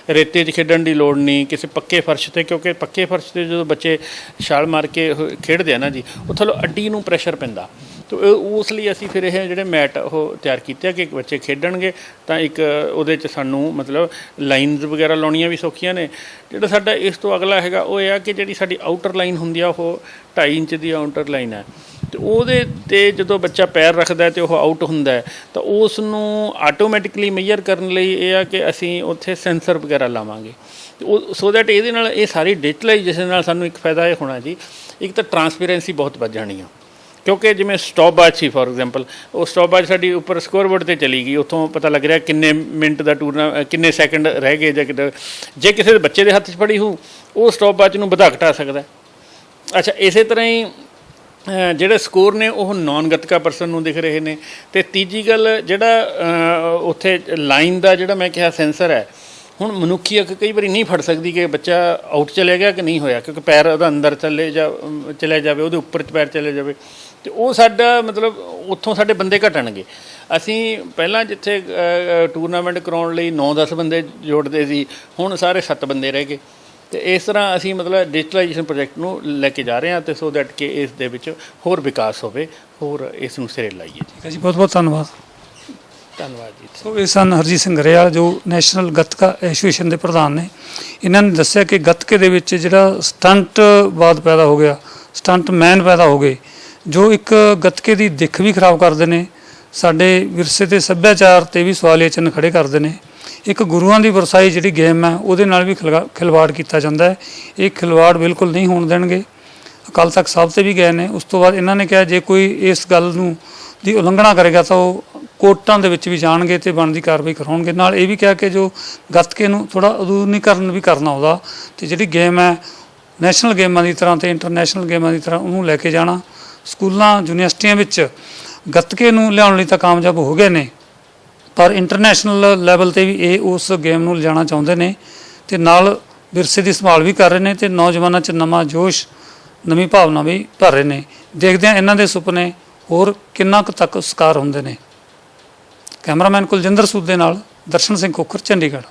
ਰੇਤੇ 'ਚ ਖੇਡਣ ਦੀ ਲੋੜ ਨਹੀਂ, ਕਿਸੇ ਪੱਕੇ ਫਰਸ਼ 'ਤੇ, ਕਿਉਂਕਿ ਪੱਕੇ ਫਰਸ਼ 'ਤੇ ਜਦੋਂ ਬੱਚੇ ਛਾਲ ਮਾਰ ਕੇ ਖੇਡਦੇ ਆ ਨਾ ਜੀ, ਉਹ ਥੱਲੋਂ ਅੱਡੀ ਨੂੰ ਪ੍ਰੈਸ਼ਰ ਪੈਂਦਾ। ਤੇ ਉਸ ਲਈ ਅਸੀਂ ਫਿਰ ਇਹ ਜਿਹੜੇ ਮੈਟ ਉਹ ਤਿਆਰ ਕੀਤੇ ਆ ਕਿ ਬੱਚੇ ਖੇਡਣਗੇ ਤਾਂ ਇੱਕ ਉਹਦੇ 'ਚ ਸਾਨੂੰ ਮਤਲਬ ਲਾਈਨਸ ਵਗੈਰਾ ਲਾਉਣੀਆਂ ਵੀ ਸੌਖੀਆਂ ਨੇ। ਜਿਹੜਾ ਸਾਡਾ ਇਸ ਤੋਂ ਅਗਲਾ ਹੈਗਾ ਉਹ ਇਹ ਆ ਕਿ ਜਿਹੜੀ ਸਾਡੀ ਆਊਟਰ ਲਾਈਨ ਹੁੰਦੀ ਆ ਉਹ 2.5 ਇੰਚ ਦੀ ਆਊਟਰ ਲਾਈਨ ਹੈ। ਤੇ ਉਹਦੇ 'ਤੇ ਜਦੋਂ ਬੱਚਾ ਪੈਰ ਰੱਖਦਾ ਅਤੇ ਉਹ ਆਊਟ ਹੁੰਦਾ ਤਾਂ ਉਸ ਨੂੰ ਆਟੋਮੈਟਿਕਲੀ ਮੇਜਰ ਕਰਨ ਲਈ ਇਹ ਆ ਕਿ ਅਸੀਂ ਉੱਥੇ ਸੈਂਸਰ ਵਗੈਰਾ ਲਾਵਾਂਗੇ। ਤੇ ਉਹ ਸੋ ਦੈਟ ਇਹਦੇ ਨਾਲ ਇਹ ਸਾਰੀ ਡਿਜੀਟਲਾਈਜੇਸ਼ਨ ਨਾਲ ਸਾਨੂੰ ਇੱਕ ਫਾਇਦਾ ਇਹ ਹੋਣਾ ਜੀ, ਇੱਕ ਤਾਂ ਟਰਾਂਸਪੇਰੈਂਸੀ ਬਹੁਤ ਵੱਧ ਜਾਣੀ ਆ। ਕਿਉਂਕਿ ਜਿਵੇਂ stop watch C for example, ਉਹ ਸਟਾਪ ਵਾਚ ਸਾਡੀ ਉੱਪਰ ਸਕੋਰ ਬੋਰਡ 'ਤੇ ਚਲੀ ਗਈ, ਉੱਥੋਂ ਪਤਾ ਲੱਗ ਰਿਹਾ ਕਿੰਨੇ ਮਿੰਟ ਦਾ ਕਿੰਨੇ ਸੈਕਿੰਡ ਰਹਿ ਗਏ ਜਾਂ ਕਿੱਦਾਂ। ਜੇ ਕਿਸੇ ਦੇ ਬੱਚੇ ਦੇ ਹੱਥ 'ਚ ਫੜੀ ਹੋਊ ਉਹ ਸਟਾਪ ਵਾਚ ਨੂੰ ਵਧਾ ਘਟਾ ਸਕਦਾ। ਅੱਛਾ, ਇਸੇ ਤਰ੍ਹਾਂ ਹੀ ਜਿਹੜੇ ਸਕੋਰ ਨੇ ਉਹ ਨਾਨ ਗੱਤਕਾ ਪਰਸਨ ਨੂੰ ਦਿਖ ਰਹੇ ਨੇ। ਅਤੇ ਤੀਜੀ ਗੱਲ, ਜਿਹੜਾ ਉੱਥੇ ਲਾਈਨ ਦਾ ਜਿਹੜਾ ਮੈਂ ਕਿਹਾ ਸੈਂਸਰ ਹੈ, ਹੁਣ ਮਨੁੱਖੀ ਅੱਖ ਕਈ ਵਾਰੀ ਨਹੀਂ ਫੜ ਸਕਦੀ ਕਿ ਬੱਚਾ ਆਊਟ ਚਲੇ ਗਿਆ ਕਿ ਨਹੀਂ ਹੋਇਆ, ਕਿਉਂਕਿ ਪੈਰ ਉਹਦਾ ਅੰਦਰ ਚਲੇ ਜਾਵੇ, ਉਹਦੇ ਉੱਪਰ ਪੈਰ ਚਲੇ ਜਾਵੇ। ਅਤੇ ਉਹ ਸਾਡਾ ਮਤਲਬ ਉੱਥੋਂ ਸਾਡੇ ਬੰਦੇ ਘਟਣਗੇ। ਅਸੀਂ ਪਹਿਲਾਂ ਜਿੱਥੇ ਟੂਰਨਾਮੈਂਟ ਕਰਾਉਣ ਲਈ 9-10 ਬੰਦੇ ਜੋੜਦੇ ਸੀ, ਹੁਣ ਸਾਰੇ 7 ਬੰਦੇ ਰਹਿ ਗਏ। ਅਤੇ ਇਸ ਤਰ੍ਹਾਂ ਅਸੀਂ ਮਤਲਬ ਡਿਜੀਟਲਾਈਜੇਸ਼ਨ ਪ੍ਰੋਜੈਕਟ ਨੂੰ ਲੈ ਕੇ ਜਾ ਰਹੇ ਹਾਂ, ਅਤੇ ਸੋ ਦੈਟ ਕਿ ਇਸ ਦੇ ਵਿੱਚ ਹੋਰ ਵਿਕਾਸ ਹੋਵੇ, ਹੋਰ ਇਸ ਨੂੰ ਸਿਰੇ ਲਾਈਏ। ਠੀਕ ਹੈ ਜੀ, ਬਹੁਤ ਬਹੁਤ ਧੰਨਵਾਦ। ਧੰਨਵਾਦ ਜੀ। ਸੋ ਇਹ ਸਨ ਹਰਜੀਤ ਸਿੰਘ ਗਰੇਵਾਲ, ਜੋ ਨੈਸ਼ਨਲ ਗੱਤਕਾ ਐਸੋਸੀਏਸ਼ਨ ਦੇ ਪ੍ਰਧਾਨ ਨੇ। ਇਹਨਾਂ ਨੇ ਦੱਸਿਆ ਕਿ ਗੱਤਕੇ ਦੇ ਵਿੱਚ ਜਿਹੜਾ ਸਟੰਟਵਾਦ ਪੈਦਾ ਹੋ ਗਿਆ, ਸਟੰਟਮੈਨ ਪੈਦਾ ਹੋ ਗਏ, ਜੋ ਇੱਕ ਗੱਤਕੇ ਦੀ ਦਿੱਖ ਵੀ ਖਰਾਬ ਕਰਦੇ ਨੇ, ਸਾਡੇ ਵਿਰਸੇ ਅਤੇ ਸੱਭਿਆਚਾਰ 'ਤੇ ਵੀ ਸਵਾਲੀਆ ਚਿੰਨ੍ਹ ਖੜ੍ਹੇ ਕਰਦੇ ਨੇ। ਇੱਕ ਗੁਰੂਆਂ ਦੀ ਵਰਸਾਈ ਜਿਹੜੀ ਗੇਮ ਹੈ ਉਹਦੇ ਨਾਲ ਵੀ ਖਿਲਵਾੜ ਕੀਤਾ ਜਾਂਦਾ ਹੈ। ਇਹ ਖਿਲਵਾੜ ਬਿਲਕੁਲ ਨਹੀਂ ਹੋਣ ਦੇਣਗੇ। ਅਕਾਲ ਤਖਤ ਸਾਹਿਬ 'ਤੇ ਵੀ ਗਏ ਨੇ। ਉਸ ਤੋਂ ਬਾਅਦ ਇਹਨਾਂ ਨੇ ਕਿਹਾ ਜੇ ਕੋਈ ਇਸ ਗੱਲ ਨੂੰ ਦੀ ਉਲੰਘਣਾ ਕਰੇਗਾ ਤਾਂ ਉਹ ਕੋਰਟਾਂ ਦੇ ਵਿੱਚ ਵੀ ਜਾਣਗੇ ਅਤੇ ਬਣਦੀ ਕਾਰਵਾਈ ਕਰਾਉਣਗੇ। ਨਾਲ ਇਹ ਵੀ ਕਿਹਾ ਕਿ ਜੋ ਗੱਤਕੇ ਨੂੰ ਥੋੜ੍ਹਾ ਆਧੁਨਿਕਰਨ ਵੀ ਕਰਨਾ ਉਹਦਾ, ਅਤੇ ਜਿਹੜੀ ਗੇਮ ਹੈ ਨੈਸ਼ਨਲ ਗੇਮਾਂ ਦੀ ਤਰ੍ਹਾਂ ਅਤੇ ਇੰਟਰਨੈਸ਼ਨਲ ਗੇਮਾਂ ਦੀ ਤਰ੍ਹਾਂ ਉਹਨੂੰ ਲੈ ਕੇ ਜਾਣਾ। ਸਕੂਲਾਂ ਯੂਨੀਵਰਸਿਟੀਆਂ ਵਿੱਚ ਗੱਤਕੇ ਨੂੰ ਲਿਆਉਣ ਲਈ ਤਾਂ ਕਾਮਯਾਬ ਹੋ ਗਏ ਨੇ, ਪਰ ਇੰਟਰਨੈਸ਼ਨਲ ਲੈਵਲ 'ਤੇ ਵੀ ਇਹ ਉਸ ਗੇਮ ਨੂੰ ਲਿਜਾਣਾ ਚਾਹੁੰਦੇ ਨੇ, ਅਤੇ ਨਾਲ ਵਿਰਸੇ ਦੀ ਸੰਭਾਲ ਵੀ ਕਰ ਰਹੇ ਨੇ, ਅਤੇ ਨੌਜਵਾਨਾਂ 'ਚ ਨਵਾਂ ਜੋਸ਼, ਨਵੀਂ ਭਾਵਨਾ ਵੀ ਭਰ ਰਹੇ ਨੇ। ਦੇਖਦੇ ਹਾਂ ਇਹਨਾਂ ਦੇ ਸੁਪਨੇ ਹੋਰ ਕਿੰਨਾ ਕੁ ਤੱਕ ਸਾਕਾਰ ਹੁੰਦੇ ਨੇ। ਕੈਮਰਾਮੈਨ ਕੁਲਜਿੰਦਰ ਸੂਦ ਦੇ ਨਾਲ ਦਰਸ਼ਨ ਸਿੰਘ ਖੋਖਰ, ਚੰਡੀਗੜ੍ਹ।